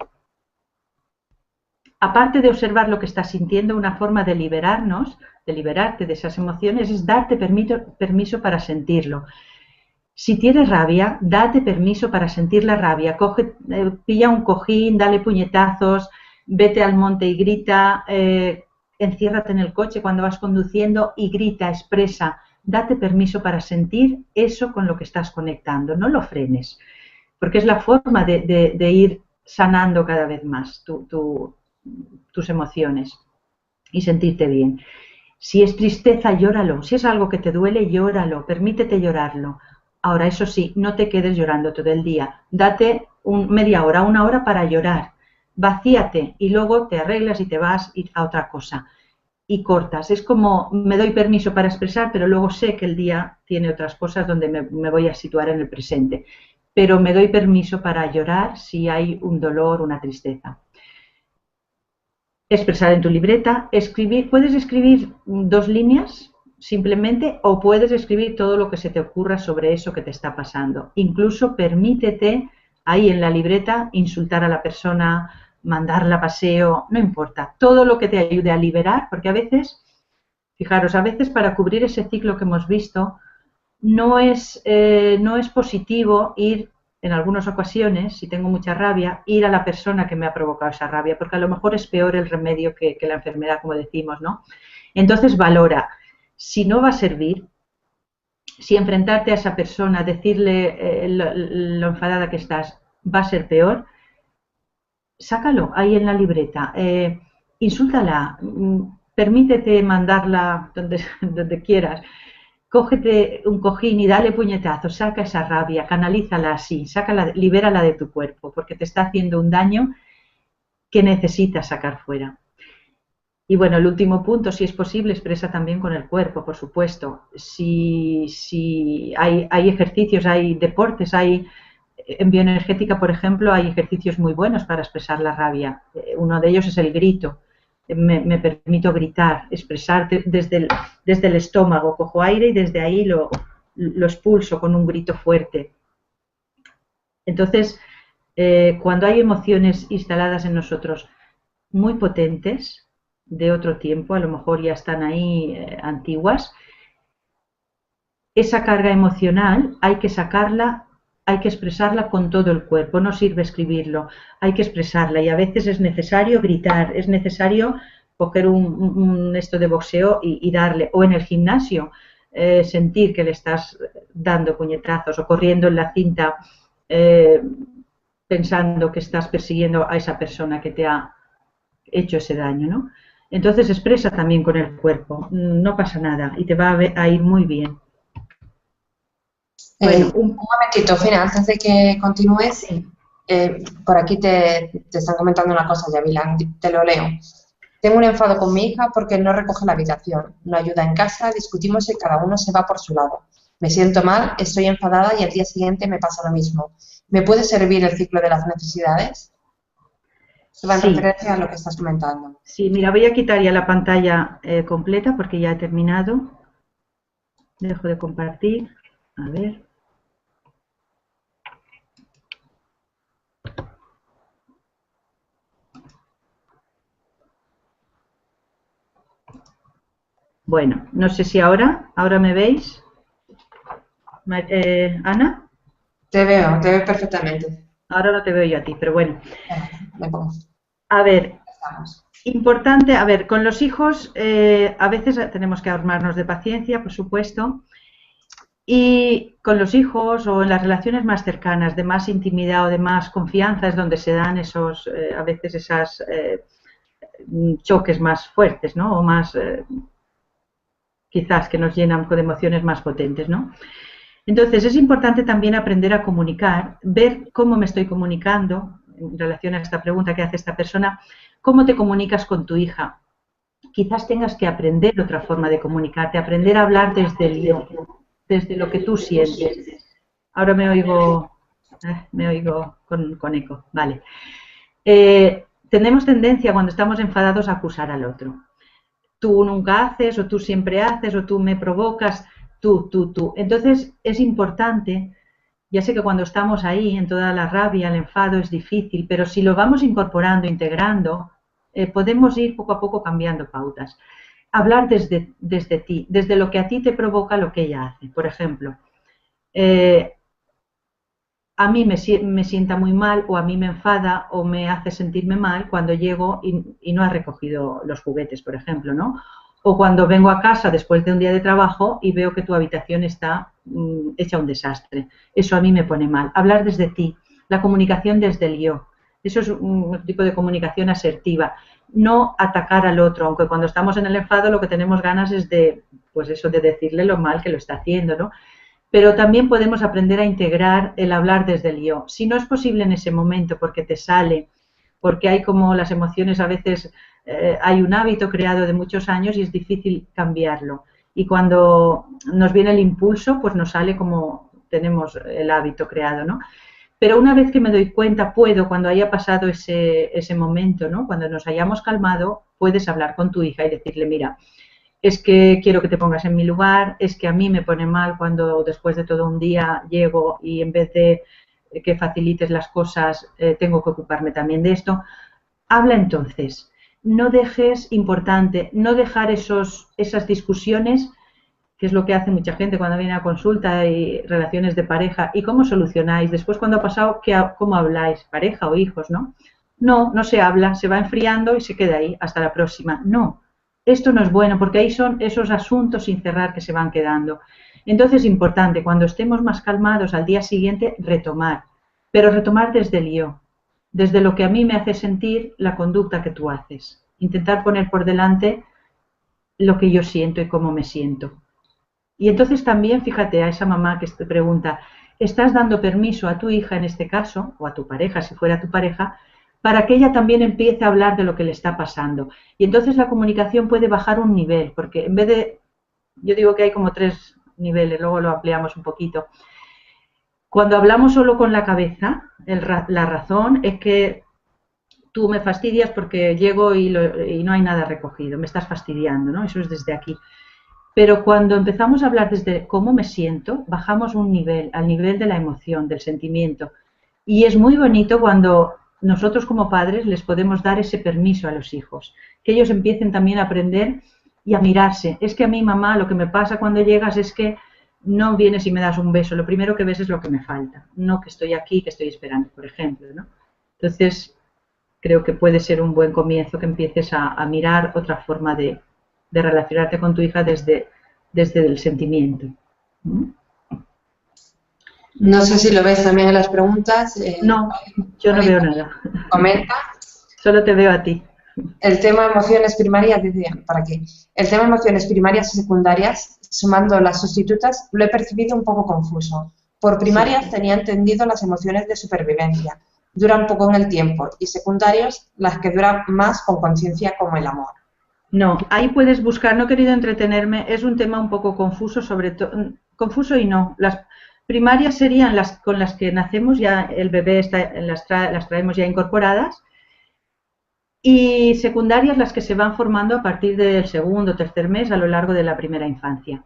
aparte de observar lo que estás sintiendo, una forma de liberarnos, de liberarte de esas emociones, es darte permiso para sentirlo. Si tienes rabia, date permiso para sentir la rabia. Pilla un cojín, dale puñetazos, vete al monte y grita, enciérrate en el coche cuando vas conduciendo y grita, expresa. Date permiso para sentir eso con lo que estás conectando. No lo frenes, porque es la forma de ir sanando cada vez más tus emociones y sentirte bien. Si es tristeza, llóralo. Si es algo que te duele, llóralo. Permítete llorarlo. Ahora, eso sí, no te quedes llorando todo el día. Date media hora, una hora para llorar. Vacíate y luego te arreglas y te vas a otra cosa. Y cortas. Es como me doy permiso para expresar, pero luego sé que el día tiene otras cosas donde me voy a situar en el presente. Pero me doy permiso para llorar si hay un dolor, una tristeza. Expresar en tu libreta, puedes escribir 2 líneas simplemente o puedes escribir todo lo que se te ocurra sobre eso que te está pasando. Incluso permítete ahí en la libreta insultar a la persona, mandarla a paseo, no importa, todo lo que te ayude a liberar, porque a veces, fijaros, a veces para cubrir ese ciclo que hemos visto no es positivo ir en algunas ocasiones, si tengo mucha rabia, ir a la persona que me ha provocado esa rabia, porque a lo mejor es peor el remedio que la enfermedad, como decimos, ¿no? Entonces valora, si no va a servir, si enfrentarte a esa persona, decirle lo enfadada que estás, va a ser peor, sácalo ahí en la libreta, insúltala, permítete mandarla donde quieras, cógete un cojín y dale puñetazos, saca esa rabia, canalízala así, sácala, libérala de tu cuerpo, porque te está haciendo un daño que necesitas sacar fuera. Y bueno, el último punto, si es posible, expresa también con el cuerpo, por supuesto. Si hay ejercicios, hay deportes, en bioenergética, por ejemplo, hay ejercicios muy buenos para expresar la rabia. Uno de ellos es el grito. Me permito gritar, expresar desde el estómago, cojo aire y desde ahí lo expulso con un grito fuerte. Entonces, cuando hay emociones instaladas en nosotros muy potentes, de otro tiempo, a lo mejor ya están ahí antiguas, esa carga emocional hay que sacarla, hay que expresarla con todo el cuerpo, no sirve escribirlo, hay que expresarla y a veces es necesario gritar, es necesario coger esto de boxeo y darle, o en el gimnasio, sentir que le estás dando puñetazos o corriendo en la cinta pensando que estás persiguiendo a esa persona que te ha hecho ese daño, ¿no? Entonces expresa también con el cuerpo, no pasa nada y te va a ir muy bien. Bueno, un momentito, Fina, antes de que continúes, por aquí te están comentando una cosa, Yavila, te lo leo. Tengo un enfado con mi hija porque no recoge la habitación, no ayuda en casa, discutimos y cada uno se va por su lado. Me siento mal, estoy enfadada y al día siguiente me pasa lo mismo. ¿Me puede servir el ciclo de las necesidades? Esto va en referencia a lo que estás comentando. Sí, mira, voy a quitar ya la pantalla completa porque ya he terminado. Dejo de compartir. A ver. Bueno, no sé si ahora me veis. Ana. Te veo perfectamente. Ahora no te veo yo a ti, pero bueno. Me pongo. A ver, importante, a ver, con los hijos a veces tenemos que armarnos de paciencia, por supuesto, y con los hijos o en las relaciones más cercanas, de más intimidad o de más confianza, es donde se dan a veces esas choques más fuertes, ¿no? O más, quizás que nos llenan de emociones más potentes, ¿no? Entonces, es importante también aprender a comunicar, ver cómo me estoy comunicando, en relación a esta pregunta que hace esta persona, cómo te comunicas con tu hija. Quizás tengas que aprender otra forma de comunicarte, aprender a hablar desde el yo, desde lo que tú sientes. Ahora me oigo con eco, vale. Tenemos tendencia cuando estamos enfadados a acusar al otro. Tú nunca haces, o tú siempre haces, o tú me provocas, tú. Entonces es importante, ya sé que cuando estamos ahí en toda la rabia, el enfado es difícil, pero si lo vamos incorporando, integrando, podemos ir poco a poco cambiando pautas. Hablar desde ti, desde lo que a ti te provoca lo que ella hace. Por ejemplo, a mí me sienta muy mal o a mí me enfada o me hace sentirme mal cuando llego y no has recogido los juguetes, por ejemplo, ¿no? O cuando vengo a casa después de un día de trabajo y veo que tu habitación está hecha un desastre. Eso a mí me pone mal. Hablar desde ti, la comunicación desde el yo. Eso es un tipo de comunicación asertiva. No atacar al otro, aunque cuando estamos en el enfado lo que tenemos ganas es de, pues eso, de decirle lo mal que lo está haciendo, ¿no? Pero también podemos aprender a integrar el hablar desde el yo. Si no es posible en ese momento porque te sale, porque hay como las emociones a veces, hay un hábito creado de muchos años y es difícil cambiarlo. Y cuando nos viene el impulso, pues nos sale como tenemos el hábito creado, ¿no? Pero una vez que me doy cuenta, cuando haya pasado ese momento, ¿no? Cuando nos hayamos calmado, puedes hablar con tu hija y decirle, mira, es que quiero que te pongas en mi lugar, es que a mí me pone mal cuando después de todo un día llego y en vez de que facilites las cosas, tengo que ocuparme también de esto. Habla entonces. No dejes, importante, no dejar esas discusiones, que es lo que hace mucha gente cuando viene a consulta y relaciones de pareja. ¿Y cómo solucionáis? Después cuando ha pasado, ¿cómo habláis? Pareja o hijos, ¿no? No se habla, se va enfriando y se queda ahí hasta la próxima. No. Esto no es bueno porque ahí son esos asuntos sin cerrar que se van quedando. Entonces es importante, cuando estemos más calmados al día siguiente, retomar, pero retomar desde el yo. desde lo que a mí me hace sentir la conducta que tú haces. Intentar poner por delante lo que yo siento y cómo me siento. Y entonces también, fíjate, a esa mamá que te pregunta, ¿estás dando permiso a tu hija en este caso, o a tu pareja, si fuera tu pareja, para que ella también empiece a hablar de lo que le está pasando? Y entonces la comunicación puede bajar un nivel, porque en vez de, yo digo que hay como 3 niveles, luego lo ampliamos un poquito. Cuando hablamos solo con la cabeza, la razón es que tú me fastidias porque llego y no hay nada recogido, me estás fastidiando, ¿no? Eso es desde aquí. Pero cuando empezamos a hablar desde cómo me siento, bajamos un nivel, al nivel de la emoción, del sentimiento. Y es muy bonito cuando nosotros como padres les podemos dar ese permiso a los hijos, que ellos empiecen también a aprender y a mirarse. Es que a mí, mamá, lo que me pasa cuando llegas es que no vienes y me das un beso. Lo primero que ves es lo que me falta, no que estoy aquí, que estoy esperando, por ejemplo, ¿no? Entonces, creo que puede ser un buen comienzo que empieces a mirar otra forma de relacionarte con tu hija desde el sentimiento. No sé si lo ves también en las preguntas. No, yo no veo nada. Comenta. Solo te veo a ti. El tema emociones primarias, ¿para qué? El tema emociones primarias y secundarias, sumando las sustitutas, lo he percibido un poco confuso. Por primarias sí, tenía entendido las emociones de supervivencia, duran poco en el tiempo, y secundarios, las que duran más con conciencia como el amor. No, ahí puedes buscar, no he querido entretenerme, es un tema un poco confuso, sobre todo, confuso y no. Las primarias serían las con las que nacemos, ya el bebé las traemos ya incorporadas, y secundarias las que se van formando a partir del segundo o tercer mes a lo largo de la primera infancia.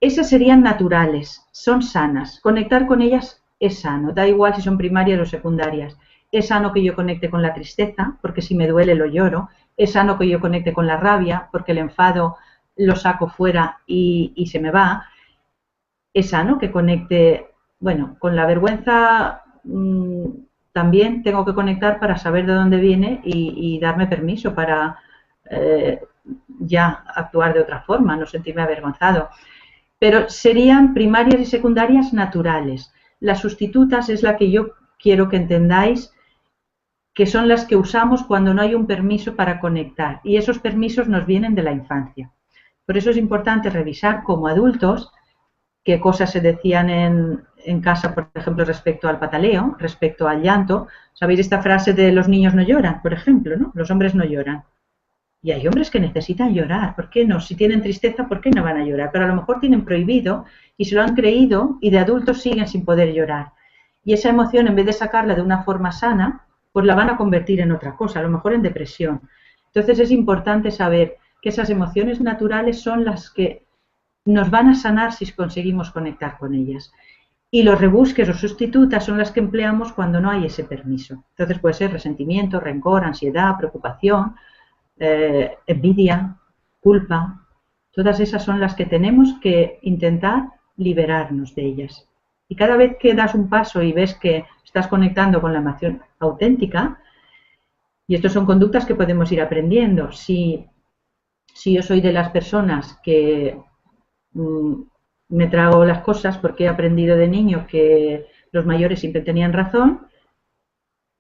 Esas serían naturales, son sanas, conectar con ellas es sano, da igual si son primarias o secundarias. Es sano que yo conecte con la tristeza, porque si me duele lo lloro. Es sano que yo conecte con la rabia, porque el enfado lo saco fuera y se me va. Es sano que conecte, bueno, con la vergüenza también tengo que conectar para saber de dónde viene y darme permiso para ya actuar de otra forma, no sentirme avergonzado. Pero serían primarias y secundarias naturales. Las sustitutas es la que yo quiero que entendáis, que son las que usamos cuando no hay un permiso para conectar. Y esos permisos nos vienen de la infancia. Por eso es importante revisar como adultos qué cosas se decían en casa, por ejemplo, respecto al pataleo, respecto al llanto. ¿Sabéis esta frase de los niños no lloran, por ejemplo, ¿no? Los hombres no lloran. Y hay hombres que necesitan llorar, ¿por qué no? Si tienen tristeza, ¿por qué no van a llorar? Pero a lo mejor tienen prohibido y se lo han creído y de adultos siguen sin poder llorar. Y esa emoción, en vez de sacarla de una forma sana, pues la van a convertir en otra cosa, a lo mejor en depresión. Entonces es importante saber que esas emociones naturales son las que nos van a sanar si conseguimos conectar con ellas. Y los rebusques o sustitutas son las que empleamos cuando no hay ese permiso. Entonces puede ser resentimiento, rencor, ansiedad, preocupación, envidia, culpa. Todas esas son las que tenemos que intentar liberarnos de ellas. Y cada vez que das un paso y ves que estás conectando con la emoción auténtica, y estas son conductas que podemos ir aprendiendo. Si yo soy de las personas que me trago las cosas porque he aprendido de niño que los mayores siempre tenían razón,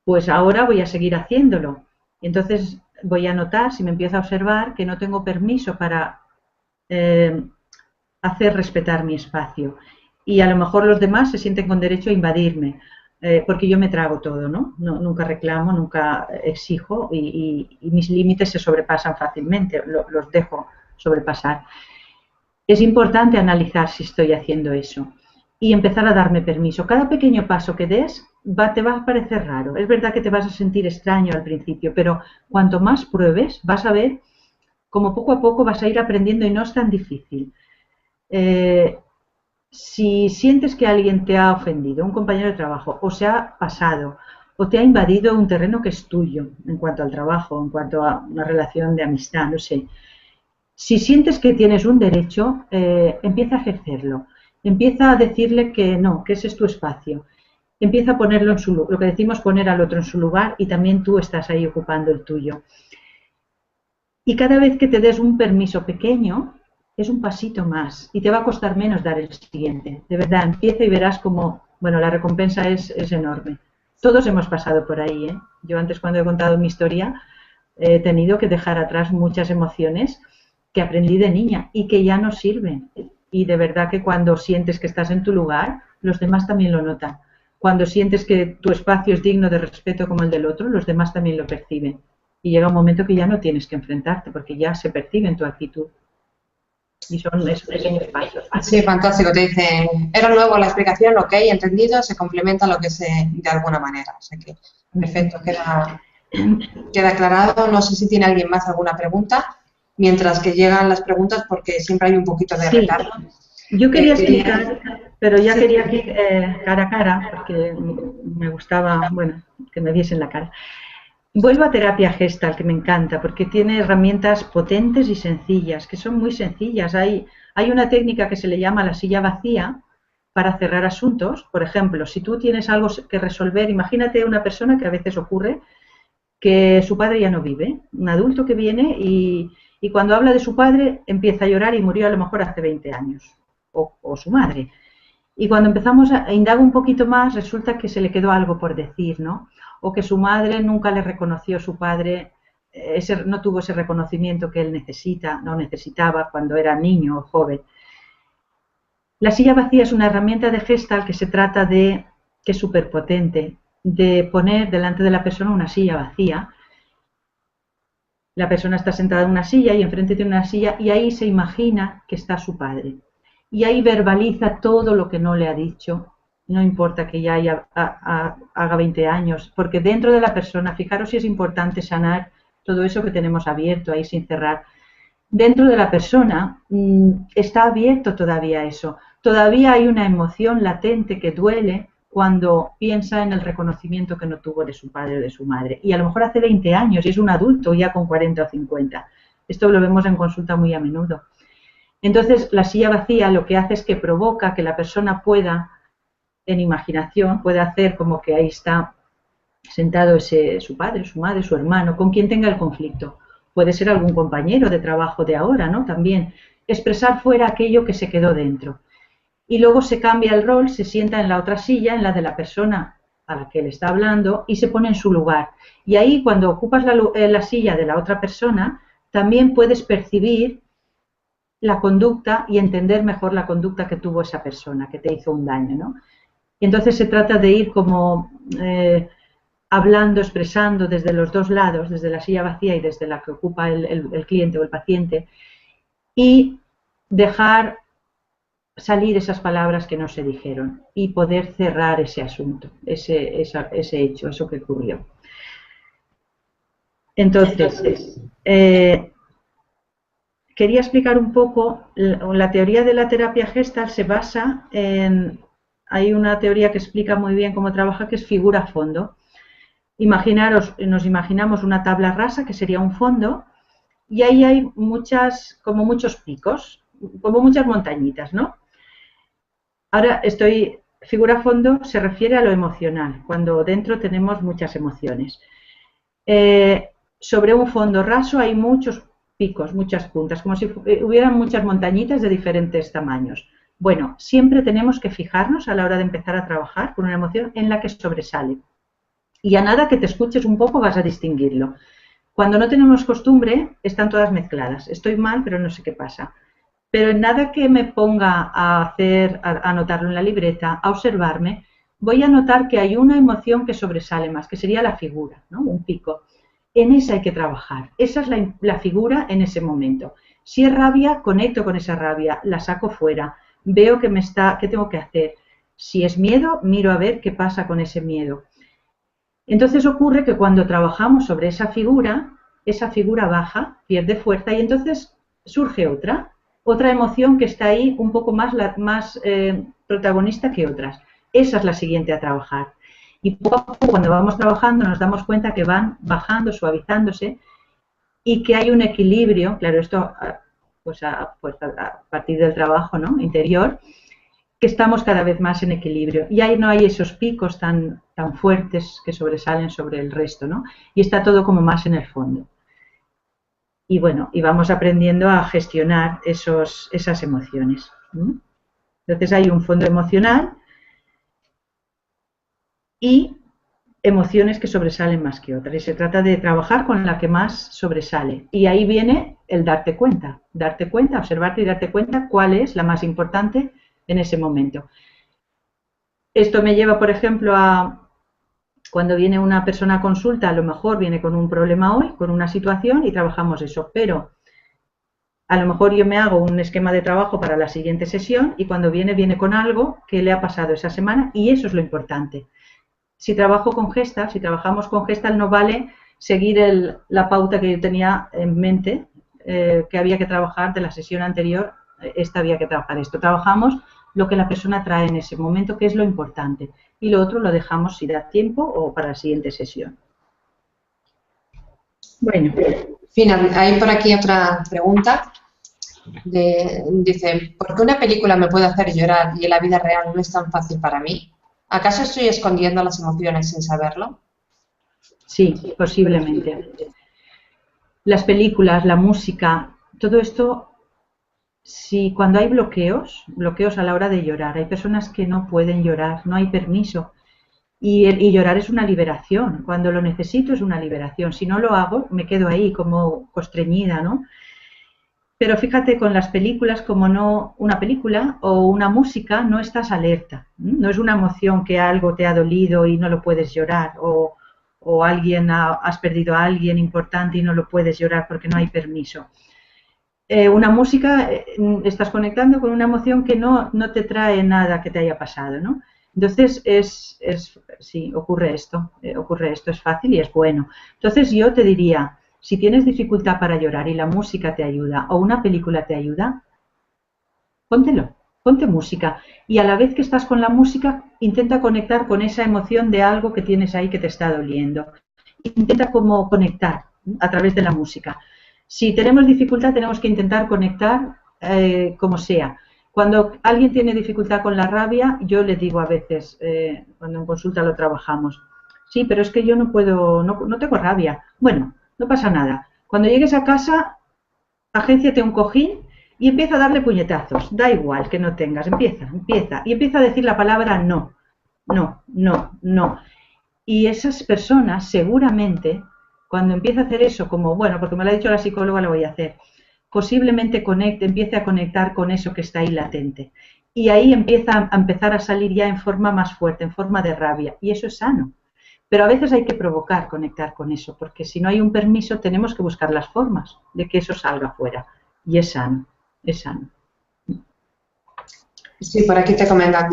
pues ahora voy a seguir haciéndolo. Entonces voy a notar, si me empiezo a observar, que no tengo permiso para hacer respetar mi espacio. Y a lo mejor los demás se sienten con derecho a invadirme, porque yo me trago todo, ¿no? Nunca reclamo, nunca exijo y mis límites se sobrepasan fácilmente, los dejo sobrepasar. Es importante analizar si estoy haciendo eso y empezar a darme permiso. Cada pequeño paso que des te va a parecer raro. Es verdad que te vas a sentir extraño al principio, pero cuanto más pruebes, vas a ver cómo poco a poco vas a ir aprendiendo y no es tan difícil. Si sientes que alguien te ha ofendido, un compañero de trabajo, o se ha pasado, o te ha invadido un terreno que es tuyo, en cuanto al trabajo, en cuanto a una relación de amistad, no sé. Si sientes que tienes un derecho, empieza a ejercerlo. Empieza a decirle que no, que ese es tu espacio. Empieza a ponerlo en su lugar, lo que decimos poner al otro en su lugar y también tú estás ahí ocupando el tuyo. Y cada vez que te des un permiso pequeño, es un pasito más y te va a costar menos dar el siguiente. De verdad, empieza y verás como, bueno, la recompensa es enorme. Todos hemos pasado por ahí, ¿eh? Yo antes, cuando he contado mi historia, he tenido que dejar atrás muchas emociones que aprendí de niña y que ya no sirven. Y de verdad que cuando sientes que estás en tu lugar, los demás también lo notan. Cuando sientes que tu espacio es digno de respeto como el del otro, los demás también lo perciben. Y llega un momento que ya no tienes que enfrentarte, porque ya se percibe en tu actitud. Y son esos pequeños pasos. Sí, fantástico. Te dice, era nuevo la explicación, ok, entendido, se complementa lo que sé de alguna manera. O sea que, perfecto, queda aclarado. No sé si tiene alguien más alguna pregunta, mientras que llegan las preguntas, porque siempre hay un poquito de retardo. Yo quería explicar, pero ya quería aquí cara a cara, porque me gustaba, bueno, que me viesen la cara. Vuelvo a terapia Gestalt, que me encanta, porque tiene herramientas potentes y sencillas, que son muy sencillas. Hay una técnica que se le llama la silla vacía para cerrar asuntos. Por ejemplo, si tú tienes algo que resolver, imagínate una persona que a veces ocurre que su padre ya no vive, un adulto que viene y cuando habla de su padre empieza a llorar y murió a lo mejor hace 20 años, o su madre. Y cuando empezamos a indagar un poquito más, resulta que se le quedó algo por decir, ¿no? O que su madre nunca le reconoció, su padre no tuvo ese reconocimiento que él necesitaba cuando era niño o joven. La silla vacía es una herramienta de Gestalt que se trata de, que es súper potente, de poner delante de la persona una silla vacía. La persona está sentada en una silla y enfrente tiene una silla y ahí se imagina que está su padre. Y ahí verbaliza todo lo que no le ha dicho, no importa que ya haga 20 años, porque dentro de la persona, fijaros si es importante sanar todo eso que tenemos abierto ahí sin cerrar. Dentro de la persona está abierto todavía eso, todavía hay una emoción latente que duele cuando piensa en el reconocimiento que no tuvo de su padre o de su madre. Y a lo mejor hace 20 años y es un adulto ya con 40 o 50. Esto lo vemos en consulta muy a menudo. Entonces, la silla vacía lo que hace es que provoca que la persona pueda, en imaginación, pueda hacer como que ahí está sentado su padre, su madre, su hermano, con quien tenga el conflicto. Puede ser algún compañero de trabajo de ahora, ¿no? También expresar fuera aquello que se quedó dentro. Y luego se cambia el rol, se sienta en la otra silla, en la de la persona a la que le está hablando, y se pone en su lugar. Y ahí, cuando ocupas la silla de la otra persona, también puedes percibir la conducta y entender mejor la conducta que tuvo esa persona, que te hizo un daño, ¿no? Y entonces se trata de ir como hablando, expresando desde los dos lados, desde la silla vacía y desde la que ocupa el cliente o el paciente, y dejar salir esas palabras que no se dijeron y poder cerrar ese asunto, ese hecho, eso que ocurrió. Entonces, quería explicar un poco, la teoría de la terapia Gestalt se basa en, hay una teoría que explica muy bien cómo trabaja, que es figura-fondo. Imaginaros, nos imaginamos una tabla rasa, que sería un fondo, y ahí hay como muchos picos, como muchas montañitas, ¿no? Ahora figura-fondo se refiere a lo emocional, cuando dentro tenemos muchas emociones. Sobre un fondo raso hay muchos picos, muchas puntas, como si hubieran muchas montañitas de diferentes tamaños. Bueno, siempre tenemos que fijarnos a la hora de empezar a trabajar con una emoción en la que sobresale. Y a nada que te escuches un poco vas a distinguirlo. Cuando no tenemos costumbre, están todas mezcladas. Estoy mal, pero no sé qué pasa. Pero en nada que me ponga a anotarlo en la libreta, a observarme, voy a notar que hay una emoción que sobresale más, que sería la figura, ¿no? Un pico. En esa hay que trabajar. Esa es la figura en ese momento. Si es rabia, conecto con esa rabia, la saco fuera, veo qué tengo que hacer. Si es miedo, miro a ver qué pasa con ese miedo. Entonces ocurre que cuando trabajamos sobre esa figura baja, pierde fuerza y entonces surge otra emoción que está ahí un poco más protagonista que otras. Esa es la siguiente a trabajar. Y poco a poco, cuando vamos trabajando, nos damos cuenta que van bajando, suavizándose y que hay un equilibrio, claro, esto pues a partir del trabajo, ¿no?, interior, que estamos cada vez más en equilibrio. Y ahí no hay esos picos tan fuertes que sobresalen sobre el resto, ¿no? Y está todo como más en el fondo. Y bueno, y vamos aprendiendo a gestionar esas emociones. Entonces hay un fondo emocional y emociones que sobresalen más que otras y se trata de trabajar con la que más sobresale. Y ahí viene el darte cuenta, observarte y darte cuenta cuál es la más importante en ese momento. Esto me lleva, por ejemplo, a cuando viene una persona a consulta, a lo mejor viene con un problema hoy, con una situación y trabajamos eso, pero a lo mejor yo me hago un esquema de trabajo para la siguiente sesión y cuando viene con algo que le ha pasado esa semana y eso es lo importante. Si trabajo con Gestalt, si trabajamos con Gestalt, no vale seguir la pauta que yo tenía en mente, que había que trabajar de la sesión anterior, esta había que trabajar esto. Trabajamos lo que la persona trae en ese momento, que es lo importante, y lo otro lo dejamos si da tiempo o para la siguiente sesión. Bueno. Hay por aquí otra pregunta. Dice, ¿por qué una película me puede hacer llorar y en la vida real no es tan fácil para mí? ¿Acaso estoy escondiendo las emociones sin saberlo? Sí, posiblemente. Las películas, la música, todo esto, si cuando hay bloqueos a la hora de llorar, hay personas que no pueden llorar, no hay permiso. Y llorar es una liberación, cuando lo necesito es una liberación. Si no lo hago, me quedo ahí como constreñida, ¿no? Pero fíjate, con las películas, como no, una película o una música, no estás alerta. No es una emoción que algo te ha dolido y no lo puedes llorar, o has perdido a alguien importante y no lo puedes llorar porque no hay permiso. Una música, estás conectando con una emoción que no te trae nada que te haya pasado, ¿no? Entonces, sí, ocurre esto, es fácil y es bueno. Entonces, yo te diría, si tienes dificultad para llorar y la música te ayuda o una película te ayuda, ponte música. Y a la vez que estás con la música, intenta conectar con esa emoción de algo que tienes ahí que te está doliendo. Intenta como conectar a través de la música. Si tenemos dificultad, tenemos que intentar conectar como sea. Cuando alguien tiene dificultad con la rabia, yo le digo a veces, cuando en consulta lo trabajamos, sí, pero es que yo no puedo, no tengo rabia. Bueno, no pasa nada. Cuando llegues a casa, agénciate un cojín y empieza a darle puñetazos. Da igual que no tengas, empieza. Y empieza a decir la palabra no, no, no, no. Y esas personas seguramente, cuando empiece a hacer eso, como, bueno, porque me lo ha dicho la psicóloga, lo voy a hacer, posiblemente empiece a conectar con eso que está ahí latente. Y ahí empieza a empezar a salir ya en forma más fuerte, en forma de rabia. Y eso es sano. Pero a veces hay que provocar conectar con eso, porque si no hay un permiso tenemos que buscar las formas de que eso salga fuera. Y es sano, es sano. Sí, por aquí te comentan,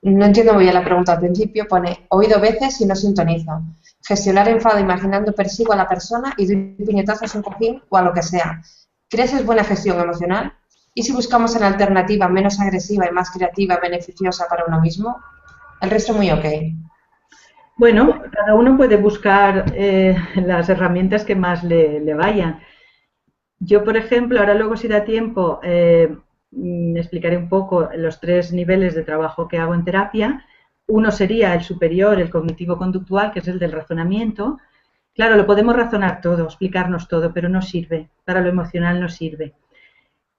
no entiendo muy bien la pregunta al principio, pone, oído veces y no sintonizo. Gestionar enfado imaginando persigo a la persona y doy puñetazos en un cojín o a lo que sea. ¿Crees que es buena gestión emocional? ¿Y si buscamos una alternativa menos agresiva y más creativa, beneficiosa para uno mismo? El resto muy ok. Bueno, cada uno puede buscar las herramientas que más le vayan. Yo, por ejemplo, ahora luego si da tiempo, explicaré un poco los 3 niveles de trabajo que hago en terapia. Uno sería el superior, el cognitivo-conductual, que es el del razonamiento. Claro, lo podemos razonar todo, explicarnos todo, pero no sirve. Para lo emocional no sirve.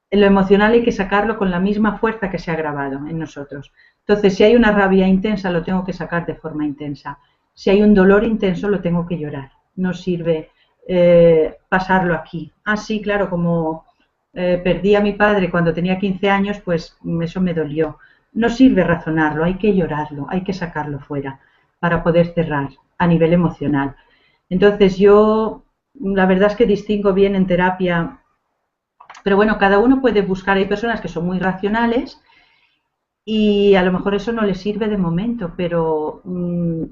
En lo emocional hay que sacarlo con la misma fuerza que se ha grabado en nosotros. Entonces, si hay una rabia intensa, lo tengo que sacar de forma intensa. Si hay un dolor intenso, lo tengo que llorar. No sirve pasarlo aquí. Ah, sí, claro, como perdí a mi padre cuando tenía 15 años, pues eso me dolió. No sirve razonarlo, hay que llorarlo, hay que sacarlo fuera para poder cerrar a nivel emocional. Entonces yo, la verdad es que distingo bien en terapia, pero bueno, cada uno puede buscar, hay personas que son muy racionales y a lo mejor eso no les sirve de momento, pero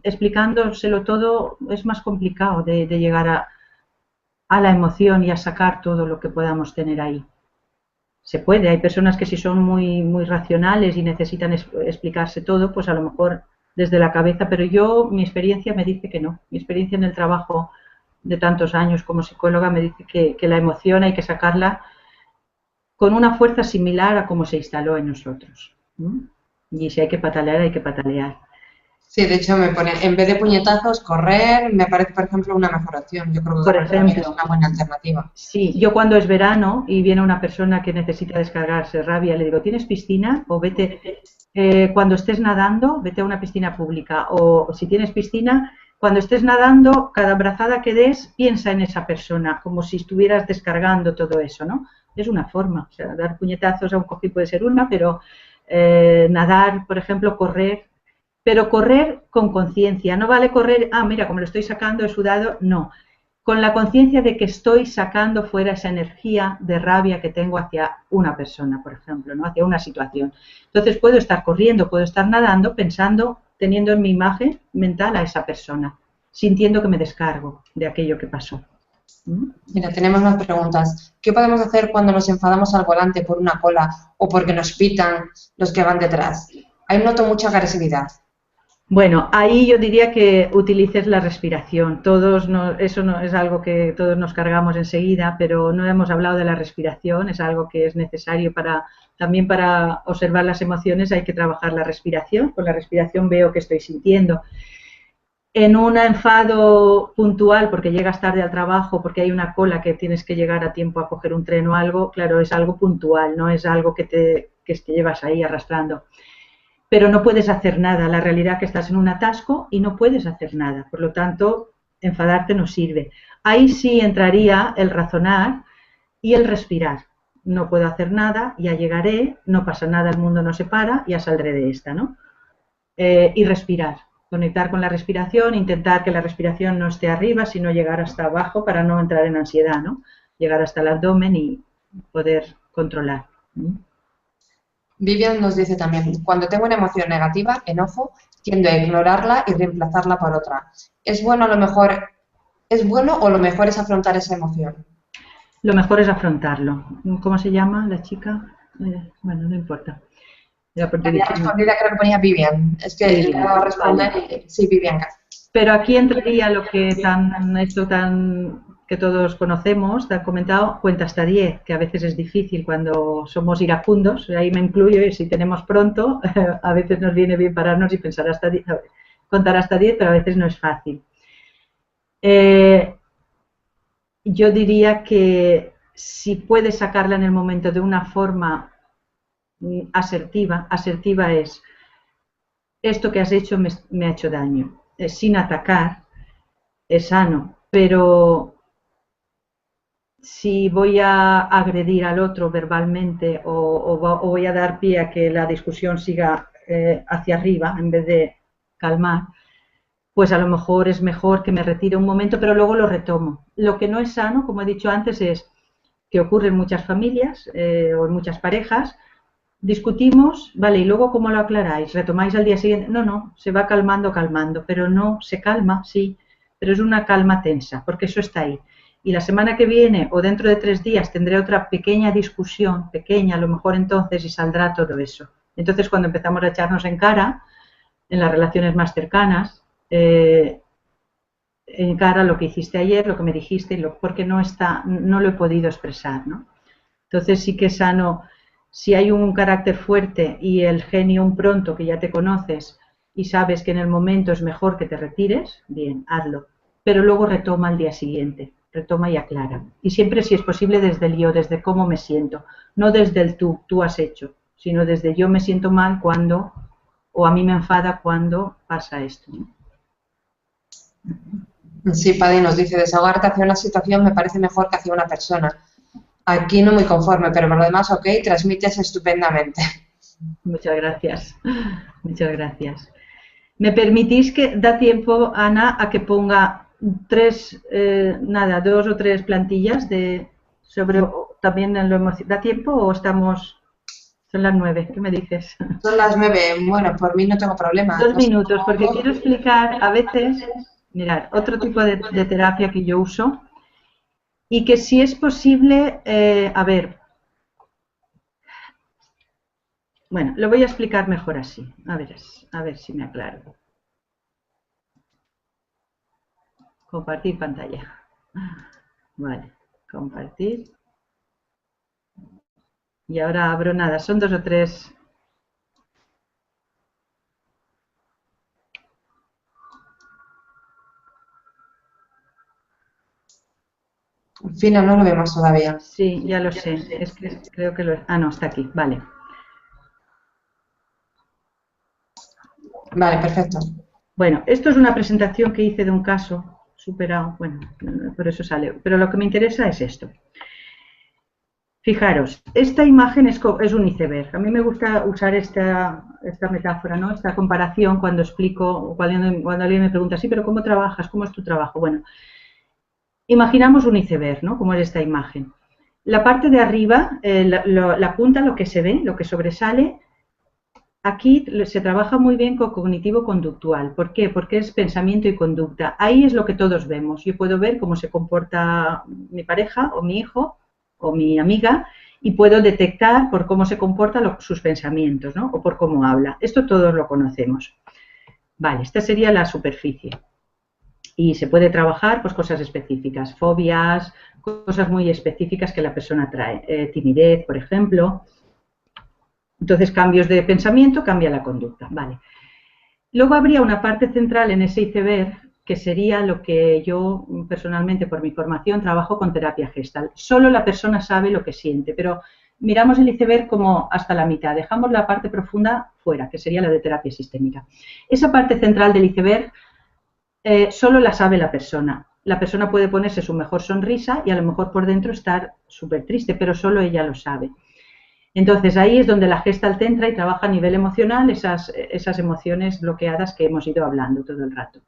explicándoselo todo es más complicado de llegar a la emoción y a sacar todo lo que podamos tener ahí. Se puede, hay personas que si son muy racionales y necesitan explicarse todo, pues a lo mejor desde la cabeza, pero mi experiencia me dice que no. Mi experiencia en el trabajo de tantos años como psicóloga me dice que la emoción hay que sacarla con una fuerza similar a como se instaló en nosotros. Y si hay que patalear, hay que patalear. Sí, de hecho me pone, en vez de puñetazos, correr, me parece, por ejemplo, una mejor opción. Yo creo que Por correr también es ejemplo, una buena alternativa. sí, yo cuando es verano y viene una persona que necesita descargarse rabia, le digo, ¿tienes piscina? O vete, cuando estés nadando, vete a una piscina pública. O si tienes piscina, cuando estés nadando, cada brazada que des, piensa en esa persona, como si estuvieras descargando todo eso, ¿no? Es una forma, o sea, dar puñetazos a un cojín puede ser una, pero nadar, por ejemplo, correr, pero correr con conciencia. No vale correr, ah, mira, como lo estoy sacando, he sudado, no. Con la conciencia de que estoy sacando fuera esa energía de rabia que tengo hacia una persona, por ejemplo, ¿no? Hacia una situación. Entonces puedo estar corriendo, puedo estar nadando, pensando, teniendo en mi imagen mental a esa persona, sintiendo que me descargo de aquello que pasó. ¿Mm? Mira, tenemos más preguntas. ¿Qué podemos hacer cuando nos enfadamos al volante por una cola o porque nos pitan los que van detrás? Ahí noto mucha agresividad. Bueno, ahí yo diría que utilices la respiración. Todos no, eso no es algo que todos nos cargamos enseguida, pero no hemos hablado de la respiración. Es algo que es necesario para también para observar las emociones. Hay que trabajar la respiración. Con la respiración veo que estoy sintiendo. En un enfado puntual, porque llegas tarde al trabajo, porque hay una cola que tienes que llegar a tiempo a coger un tren o algo, claro, es algo puntual, no es algo que te llevas ahí arrastrando, pero no puedes hacer nada. La realidad es que estás en un atasco y no puedes hacer nada. Por lo tanto, enfadarte no sirve. Ahí sí entraría el razonar y el respirar. No puedo hacer nada, ya llegaré, no pasa nada, el mundo no se para, ya saldré de esta, ¿no? Y respirar. Conectar con la respiración, intentar que la respiración no esté arriba, sino llegar hasta abajo para no entrar en ansiedad, ¿no? Llegar hasta el abdomen y poder controlar. Vivian nos dice también, cuando tengo una emoción negativa, enojo, tiendo a ignorarla y reemplazarla por otra. ¿Es bueno a lo mejor, es bueno o lo mejor es afrontar esa emoción? Lo mejor es afrontarlo. ¿Cómo se llama la chica? Bueno, no importa. Era por La había respondida, creo que ponía Vivian. Es que le Vivian, acabo de responder vale. y sí, Vivian. Pero aquí entraría lo que esto tan que todos conocemos, te han comentado, cuenta hasta 10, que a veces es difícil cuando somos iracundos, ahí me incluyo, y si tenemos pronto, a veces nos viene bien pararnos y pensar hasta 10, contar hasta 10, pero a veces no es fácil. Yo diría que si puedes sacarla en el momento de una forma asertiva, asertiva es, esto que has hecho me ha hecho daño, sin atacar, es sano, pero si voy a agredir al otro verbalmente o voy a dar pie a que la discusión siga hacia arriba en vez de calmar, pues a lo mejor es mejor que me retire un momento, pero luego lo retomo. Lo que no es sano, como he dicho antes, es que ocurre en muchas familias o en muchas parejas, discutimos, vale, y luego ¿cómo lo aclaráis? ¿Retomáis al día siguiente? No, no, se va calmando, calmando, pero no, se calma, sí, pero es una calma tensa, porque eso está ahí. Y la semana que viene o dentro de 3 días tendré otra pequeña discusión, pequeña a lo mejor entonces, y saldrá todo eso. Entonces cuando empezamos a echarnos en cara, en las relaciones más cercanas, en cara lo que hiciste ayer, lo que me dijiste, porque no está, no lo he podido expresar, ¿no? Entonces sí que es sano, si hay un carácter fuerte y el genio un pronto que ya te conoces y sabes que en el momento es mejor que te retires, bien, hazlo. Pero luego retoma al día siguiente, retoma y aclara. Y siempre si es posible desde el yo, desde cómo me siento, no desde el tú has hecho, sino desde yo me siento mal cuando, o a mí me enfada cuando pasa esto, ¿no? Sí, Paddy nos dice, desahogarte hacia una situación me parece mejor que hacia una persona. Aquí no muy conforme, pero por lo demás, ok, transmites estupendamente. Muchas gracias. Muchas gracias. ¿Me permitís que da tiempo, Ana, a que ponga nada, 2 o 3 plantillas de sobre también en lo emocional? ¿Da tiempo o estamos? Son las 9, ¿qué me dices? Son las 9, bueno, por mí no tengo problema. 2 minutos, porque quiero explicar a veces, mirad, otro tipo de terapia que yo uso y que si es posible, a ver, bueno, lo voy a explicar mejor así, a ver si me aclaro. Compartir pantalla. Vale, compartir. Y ahora abro nada, son 2 o 3. Fina, no lo vemos todavía. Sí, ya lo sé. Es que creo que lo... Ah, no, está aquí. Vale. Vale, perfecto. Bueno, esto es una presentación que hice de un caso superado. Bueno, por eso sale. Pero lo que me interesa es esto. Fijaros, esta imagen es un iceberg. A mí me gusta usar esta metáfora, ¿no? Esta comparación cuando explico, cuando alguien me pregunta, sí, pero ¿cómo trabajas? ¿Cómo es tu trabajo? Bueno, imaginamos un iceberg, ¿no? Como es esta imagen. La parte de arriba, la punta, lo que se ve, lo que sobresale, aquí se trabaja muy bien con cognitivo-conductual. ¿Por qué? Porque es pensamiento y conducta. Ahí es lo que todos vemos. Yo puedo ver cómo se comporta mi pareja o mi hijo o mi amiga y puedo detectar por cómo se comportan sus pensamientos, ¿no? O por cómo habla. Esto todos lo conocemos. Vale, esta sería la superficie. Y se puede trabajar pues cosas específicas, fobias, cosas muy específicas que la persona trae. Timidez, por ejemplo. Entonces, cambios de pensamiento, cambia la conducta. Vale. Luego habría una parte central en ese iceberg que sería lo que yo personalmente por mi formación trabajo con terapia gestal. Solo la persona sabe lo que siente, pero miramos el iceberg como hasta la mitad, dejamos la parte profunda fuera, que sería la de terapia sistémica. Esa parte central del iceberg solo la sabe la persona. La persona puede ponerse su mejor sonrisa y a lo mejor por dentro estar súper triste, pero solo ella lo sabe. Entonces ahí es donde la Gestalt entra y trabaja a nivel emocional esas emociones bloqueadas que hemos ido hablando todo el rato.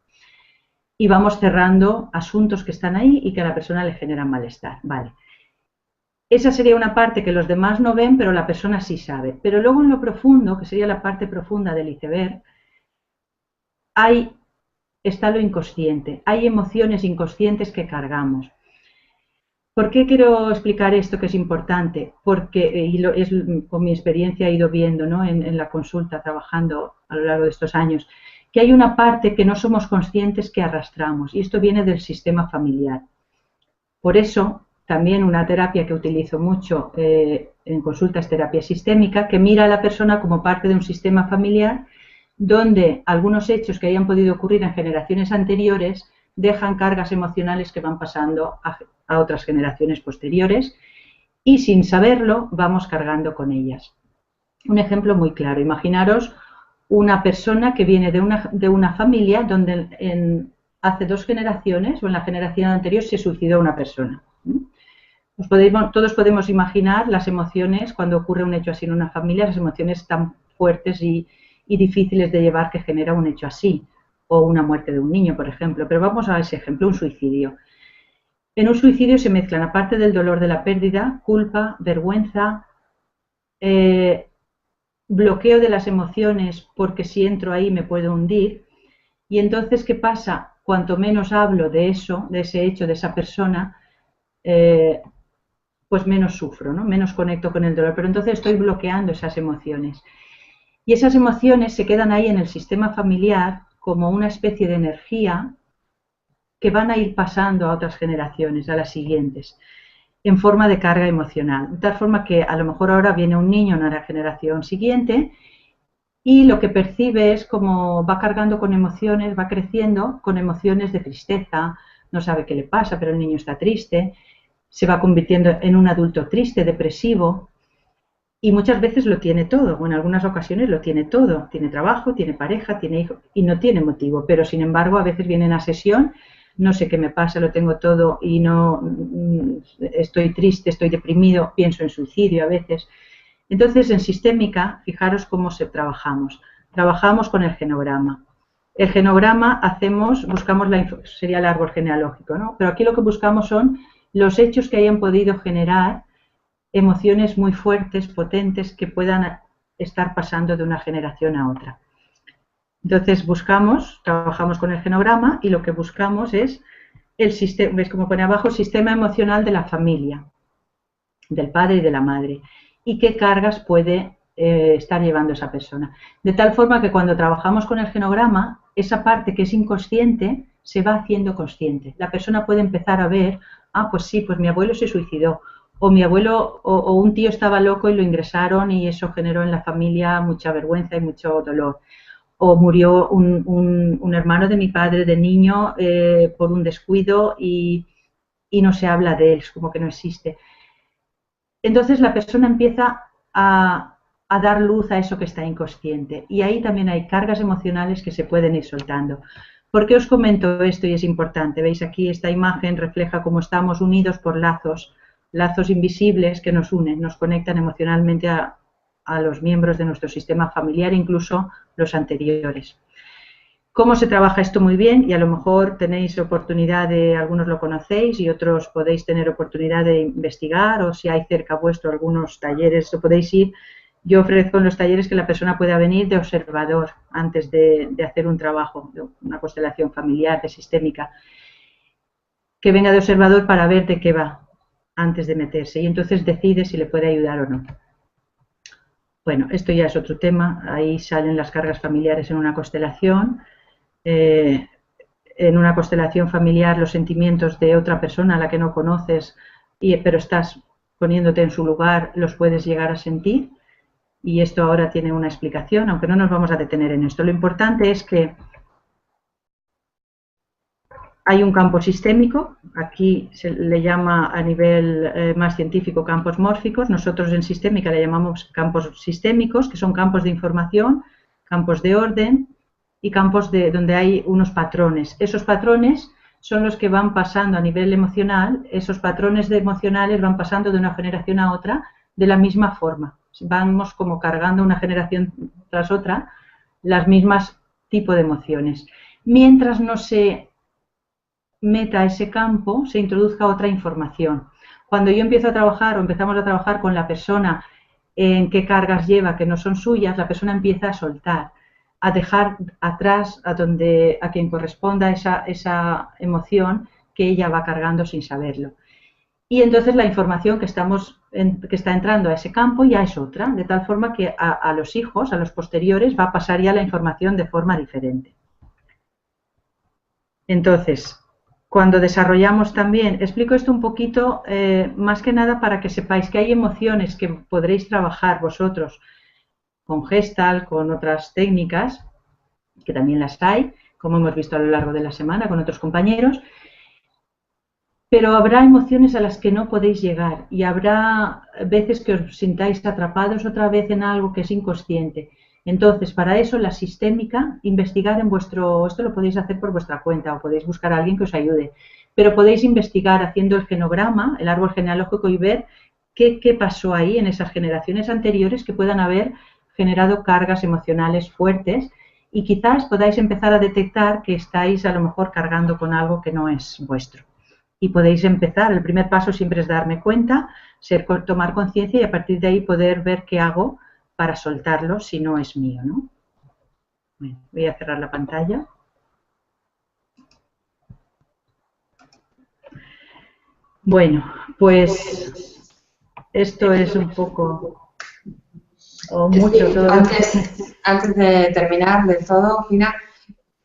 Y vamos cerrando asuntos que están ahí y que a la persona le generan malestar. Vale. Esa sería una parte que los demás no ven, pero la persona sí sabe. Pero luego en lo profundo, que sería la parte profunda del iceberg, está lo inconsciente. Hay emociones inconscientes que cargamos. ¿Por qué quiero explicar esto que es importante? Porque, con mi experiencia he ido viendo, ¿no? en la consulta, trabajando a lo largo de estos años, que hay una parte que no somos conscientes que arrastramos, y esto viene del sistema familiar. Por eso, también una terapia que utilizo mucho en consulta es terapia sistémica, que mira a la persona como parte de un sistema familiar donde algunos hechos que hayan podido ocurrir en generaciones anteriores dejan cargas emocionales que van pasando a otras generaciones posteriores y sin saberlo vamos cargando con ellas. Un ejemplo muy claro, imaginaros una persona que viene de una familia donde hace 2 generaciones o en la generación anterior se suicidó una persona. Todos podemos imaginar las emociones cuando ocurre un hecho así en una familia, las emociones tan fuertes y difíciles de llevar que genera un hecho así, o una muerte de un niño, por ejemplo. Pero vamos a ese ejemplo, un suicidio. En un suicidio se mezclan, aparte del dolor de la pérdida, culpa, vergüenza, bloqueo de las emociones porque si entro ahí me puedo hundir. Y entonces, ¿qué pasa? Cuanto menos hablo de eso, de ese hecho, de esa persona, pues menos sufro, ¿no? Menos conecto con el dolor. Pero entonces estoy bloqueando esas emociones. Y esas emociones se quedan ahí en el sistema familiar como una especie de energía que van a ir pasando a otras generaciones, a las siguientes, en forma de carga emocional. De tal forma que a lo mejor ahora viene un niño en la generación siguiente y lo que percibe es como va cargando con emociones, va creciendo con emociones de tristeza, no sabe qué le pasa, pero el niño está triste, se va convirtiendo en un adulto triste, depresivo, y muchas veces lo tiene todo, o en algunas ocasiones lo tiene todo, tiene trabajo, tiene pareja, tiene hijos, y no tiene motivo, pero sin embargo a veces vienen a sesión, no sé qué me pasa, lo tengo todo y no estoy triste, estoy deprimido, pienso en suicidio a veces. Entonces, en sistémica, fijaros cómo trabajamos. Trabajamos con el genograma. El genograma buscamos sería el árbol genealógico, ¿no? Pero aquí lo que buscamos son los hechos que hayan podido generar emociones muy fuertes, potentes, que puedan estar pasando de una generación a otra. Entonces trabajamos con el genograma y lo que buscamos es el sistema, ves como pone abajo, sistema emocional de la familia, del padre y de la madre, y qué cargas puede estar llevando esa persona. De tal forma que cuando trabajamos con el genograma, esa parte que es inconsciente se va haciendo consciente. La persona puede empezar a ver, pues sí, pues mi abuelo se suicidó, o mi abuelo o un tío estaba loco y lo ingresaron y eso generó en la familia mucha vergüenza y mucho dolor. O murió un hermano de mi padre de niño por un descuido y y no se habla de él, es como que no existe. Entonces la persona empieza a dar luz a eso que está inconsciente, y ahí también hay cargas emocionales que se pueden ir soltando. ¿Por qué os comento esto y es importante? Veis aquí esta imagen refleja cómo estamos unidos por lazos invisibles que nos unen, nos conectan emocionalmente a los miembros de nuestro sistema familiar, incluso los anteriores. ¿Cómo se trabaja esto muy bien? Y a lo mejor tenéis oportunidad de, algunos lo conocéis y otros podéis tener oportunidad de investigar, o si hay cerca vuestro algunos talleres, lo podéis ir. Yo ofrezco en los talleres que la persona pueda venir de observador antes de hacer un trabajo, de una constelación familiar, de sistémica, que venga de observador para ver de qué va antes de meterse, y entonces decide si le puede ayudar o no. Bueno, esto ya es otro tema, ahí salen las cargas familiares en una constelación. En una constelación familiar los sentimientos de otra persona a la que no conoces, pero estás poniéndote en su lugar, los puedes llegar a sentir, y esto ahora tiene una explicación, aunque no nos vamos a detener en esto. Lo importante es que hay un campo sistémico, aquí se le llama a nivel más científico campos mórficos, nosotros en sistémica le llamamos campos sistémicos, que son campos de información, campos de orden y campos donde hay unos patrones. Esos patrones son los que van pasando a nivel emocional, esos patrones emocionales van pasando de una generación a otra de la misma forma. Vamos como cargando una generación tras otra las mismas tipos de emociones. Mientras no se meta a ese campo, se introduzca otra información. Cuando yo empiezo a trabajar o empezamos a trabajar con la persona en qué cargas lleva que no son suyas, la persona empieza a soltar, a dejar atrás a quien corresponda esa emoción que ella va cargando sin saberlo. Y entonces la información que está entrando a ese campo ya es otra, de tal forma que a los hijos, a los posteriores, va a pasar ya la información de forma diferente. Entonces, cuando desarrollamos también, explico esto un poquito, más que nada para que sepáis que hay emociones que podréis trabajar vosotros con Gestalt, con otras técnicas, que también las hay, como hemos visto a lo largo de la semana con otros compañeros, pero habrá emociones a las que no podéis llegar y habrá veces que os sintáis atrapados otra vez en algo que es inconsciente. Entonces, para eso la sistémica, investigar en esto lo podéis hacer por vuestra cuenta o podéis buscar a alguien que os ayude, pero podéis investigar haciendo el genograma, el árbol genealógico, y ver qué pasó ahí en esas generaciones anteriores que puedan haber generado cargas emocionales fuertes, y quizás podáis empezar a detectar que estáis a lo mejor cargando con algo que no es vuestro. Y podéis empezar, el primer paso siempre es darme cuenta, tomar conciencia y a partir de ahí poder ver qué hago para soltarlo si no es mío, ¿no? Bueno, voy a cerrar la pantalla. Bueno, pues esto es un poco o mucho todo. Antes de terminar del todo, Fina,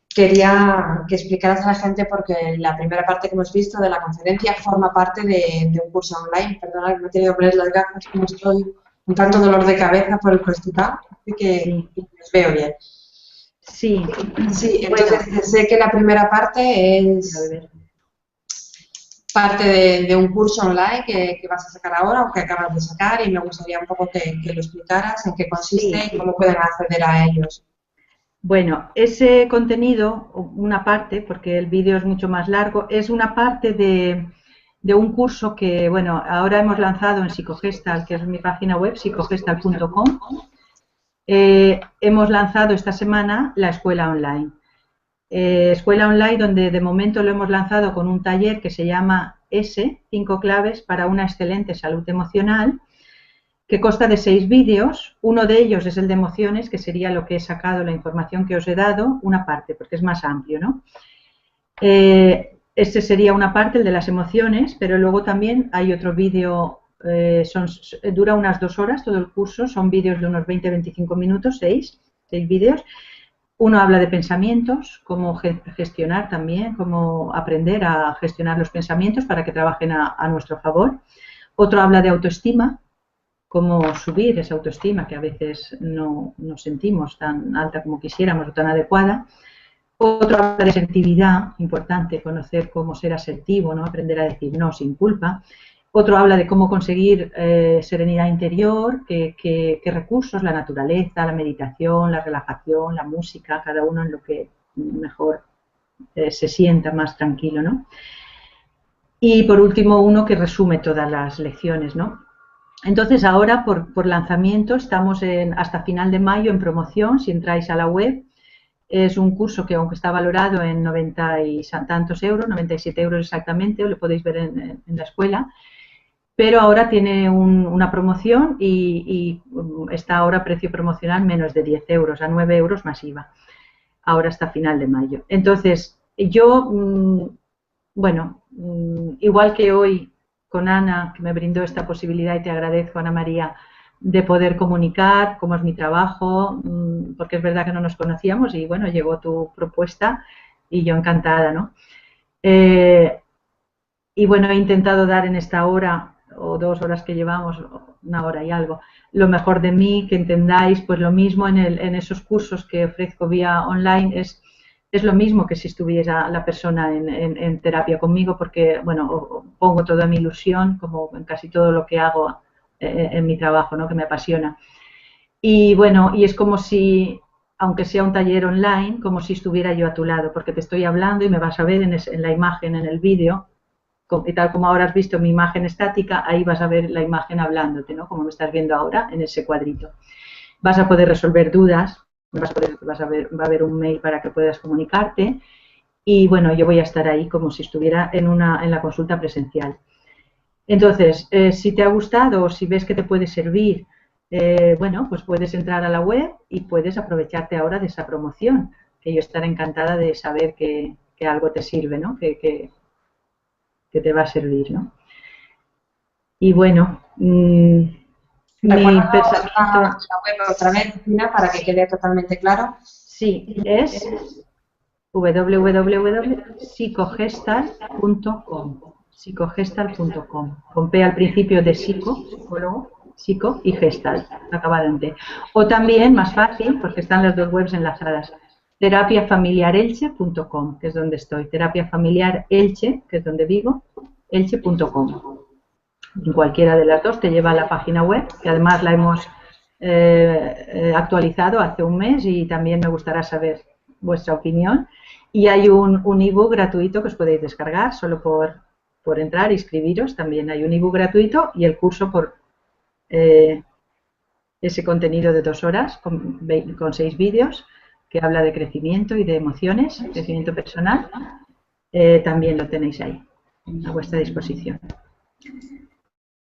quería que explicaras a la gente, porque la primera parte que hemos visto de la conferencia forma parte de un curso online. Perdona que me he tenido que poner las gafas, como estoy con tanto dolor de cabeza por el constipado, así que Sí. los veo bien. Sí. Sí, entonces bueno, sé que la primera parte es parte de un curso online que vas a sacar ahora o que acabas de sacar, y me gustaría un poco que lo explicaras, en qué consiste y cómo pueden acceder a ellos. Bueno, ese contenido, una parte, porque el vídeo es mucho más largo, es una parte de un curso que, bueno, ahora hemos lanzado en Psicogestal, que es mi página web, psicogestal.com. Hemos lanzado esta semana la escuela online. Escuela online donde de momento lo hemos lanzado con un taller que se llama 5 claves para una excelente salud emocional, que consta de 6 vídeos. Uno de ellos es el de emociones, que sería lo que he sacado, la información que os he dado, una parte, porque es más amplio, ¿no? Este sería una parte, el de las emociones, pero luego también hay otro vídeo, dura unas 2 horas todo el curso, son vídeos de unos 20-25 minutos, 6 vídeos. Uno habla de pensamientos, cómo gestionar también, cómo aprender a gestionar los pensamientos para que trabajen a nuestro favor. Otro habla de autoestima, cómo subir esa autoestima que a veces no sentimos tan alta como quisiéramos o tan adecuada. Otro habla de asertividad, importante conocer cómo ser asertivo, ¿no? Aprender a decir no sin culpa. Otro habla de cómo conseguir serenidad interior, qué recursos, la naturaleza, la meditación, la relajación, la música, cada uno en lo que mejor se sienta más tranquilo, ¿no? Y por último uno que resume todas las lecciones, ¿no? Entonces ahora por lanzamiento estamos hasta final de mayo en promoción, si entráis a la web. Es un curso que aunque está valorado en 90 y tantos euros, 97 euros exactamente, lo podéis ver en la escuela, pero ahora tiene una promoción y está ahora a precio promocional menos de 10 euros, a 9 euros más IVA, ahora hasta final de mayo. Entonces, yo, bueno, igual que hoy con Ana, que me brindó esta posibilidad y te agradezco, Ana María, de poder comunicar cómo es mi trabajo, porque es verdad que no nos conocíamos y bueno, llegó tu propuesta y yo encantada, ¿no? Y bueno, he intentado dar en esta hora o 2 horas que llevamos, 1 hora y algo, lo mejor de mí, que entendáis, pues lo mismo en esos cursos que ofrezco vía online, es lo mismo que si estuviera la persona en terapia conmigo, porque, bueno, pongo toda mi ilusión, como en casi todo lo que hago en mi trabajo, ¿no? Que me apasiona. Y bueno, y es como si, aunque sea un taller online, como si estuviera yo a tu lado, porque te estoy hablando y me vas a ver en la imagen, en el vídeo, y tal como ahora has visto mi imagen estática, ahí vas a ver la imagen hablándote, ¿no? Como me estás viendo ahora en ese cuadrito. Vas a poder resolver dudas, va a haber un mail para que puedas comunicarte y bueno, yo voy a estar ahí como si estuviera en la consulta presencial. Entonces, si te ha gustado o si ves que te puede servir, bueno, pues puedes entrar a la web y puedes aprovecharte ahora de esa promoción, que yo estaré encantada de saber que algo te sirve, ¿no? Que te va a servir, ¿no? Y bueno, mi pensamiento... la web otra vez, Cristina, para que quede totalmente claro. Sí, es www.psicogestalt.com, psicogestalt.com, con P al principio de psicólogo, psico y gestalt, acabado en T. O también, más fácil, porque están las 2 webs enlazadas, terapiafamiliarelche.com, que es donde estoy, terapiafamiliarelche, que es donde vivo, elche.com. En cualquiera de las 2 te lleva a la página web, que además la hemos actualizado hace un mes y también me gustará saber vuestra opinión. Y hay un ebook gratuito que os podéis descargar solo por entrar e inscribiros. También hay un ebook gratuito y el curso por ese contenido de 2 horas con 6 vídeos que habla de crecimiento y de emociones, crecimiento personal. También lo tenéis ahí a vuestra disposición.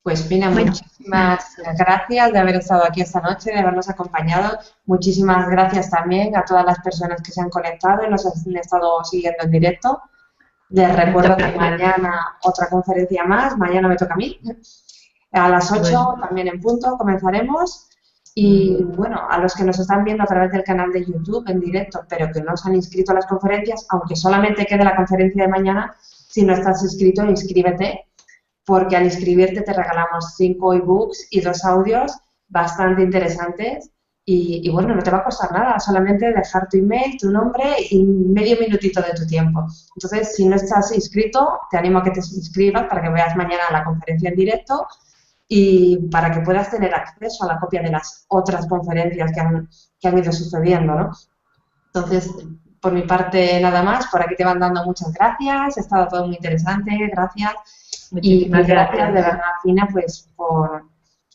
Pues Pina, muchísimas gracias de haber estado aquí esta noche, de habernos acompañado. Muchísimas gracias también a todas las personas que se han conectado y nos han estado siguiendo en directo. Les recuerdo que mañana otra conferencia más, mañana me toca a mí. A las 8 también en punto comenzaremos. Y bueno, a los que nos están viendo a través del canal de YouTube en directo, pero que no se han inscrito a las conferencias, aunque solamente quede la conferencia de mañana, si no estás inscrito, inscríbete, porque al inscribirte te regalamos 5 ebooks y 2 audios bastante interesantes y bueno, no te va a costar nada, solamente dejar tu email, tu nombre y medio minutito de tu tiempo. Entonces, si no estás inscrito, te animo a que te inscribas para que veas mañana la conferencia en directo y para que puedas tener acceso a la copia de las otras conferencias que han ido sucediendo, ¿no? Entonces, por mi parte, nada más. Por aquí te van dando muchas gracias. Ha estado todo muy interesante. Gracias. Muchísimas gracias de verdad, Fina, pues por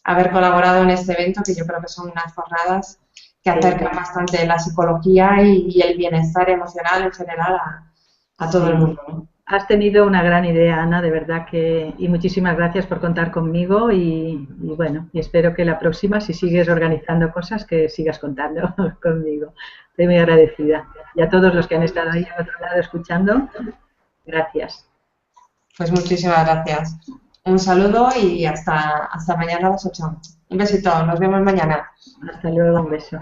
haber colaborado en este evento, que yo creo que son unas jornadas que acercan bastante la psicología y el bienestar emocional en general a todo el mundo, ¿no? Has tenido una gran idea, Ana, de verdad que... Y muchísimas gracias por contar conmigo y bueno, y espero que la próxima, si sigues organizando cosas, que sigas contando conmigo. Estoy muy agradecida. Y a todos los que han estado ahí al otro lado escuchando, gracias. Pues muchísimas gracias. Un saludo y hasta mañana a las 8. Un besito, nos vemos mañana. Hasta luego, un beso.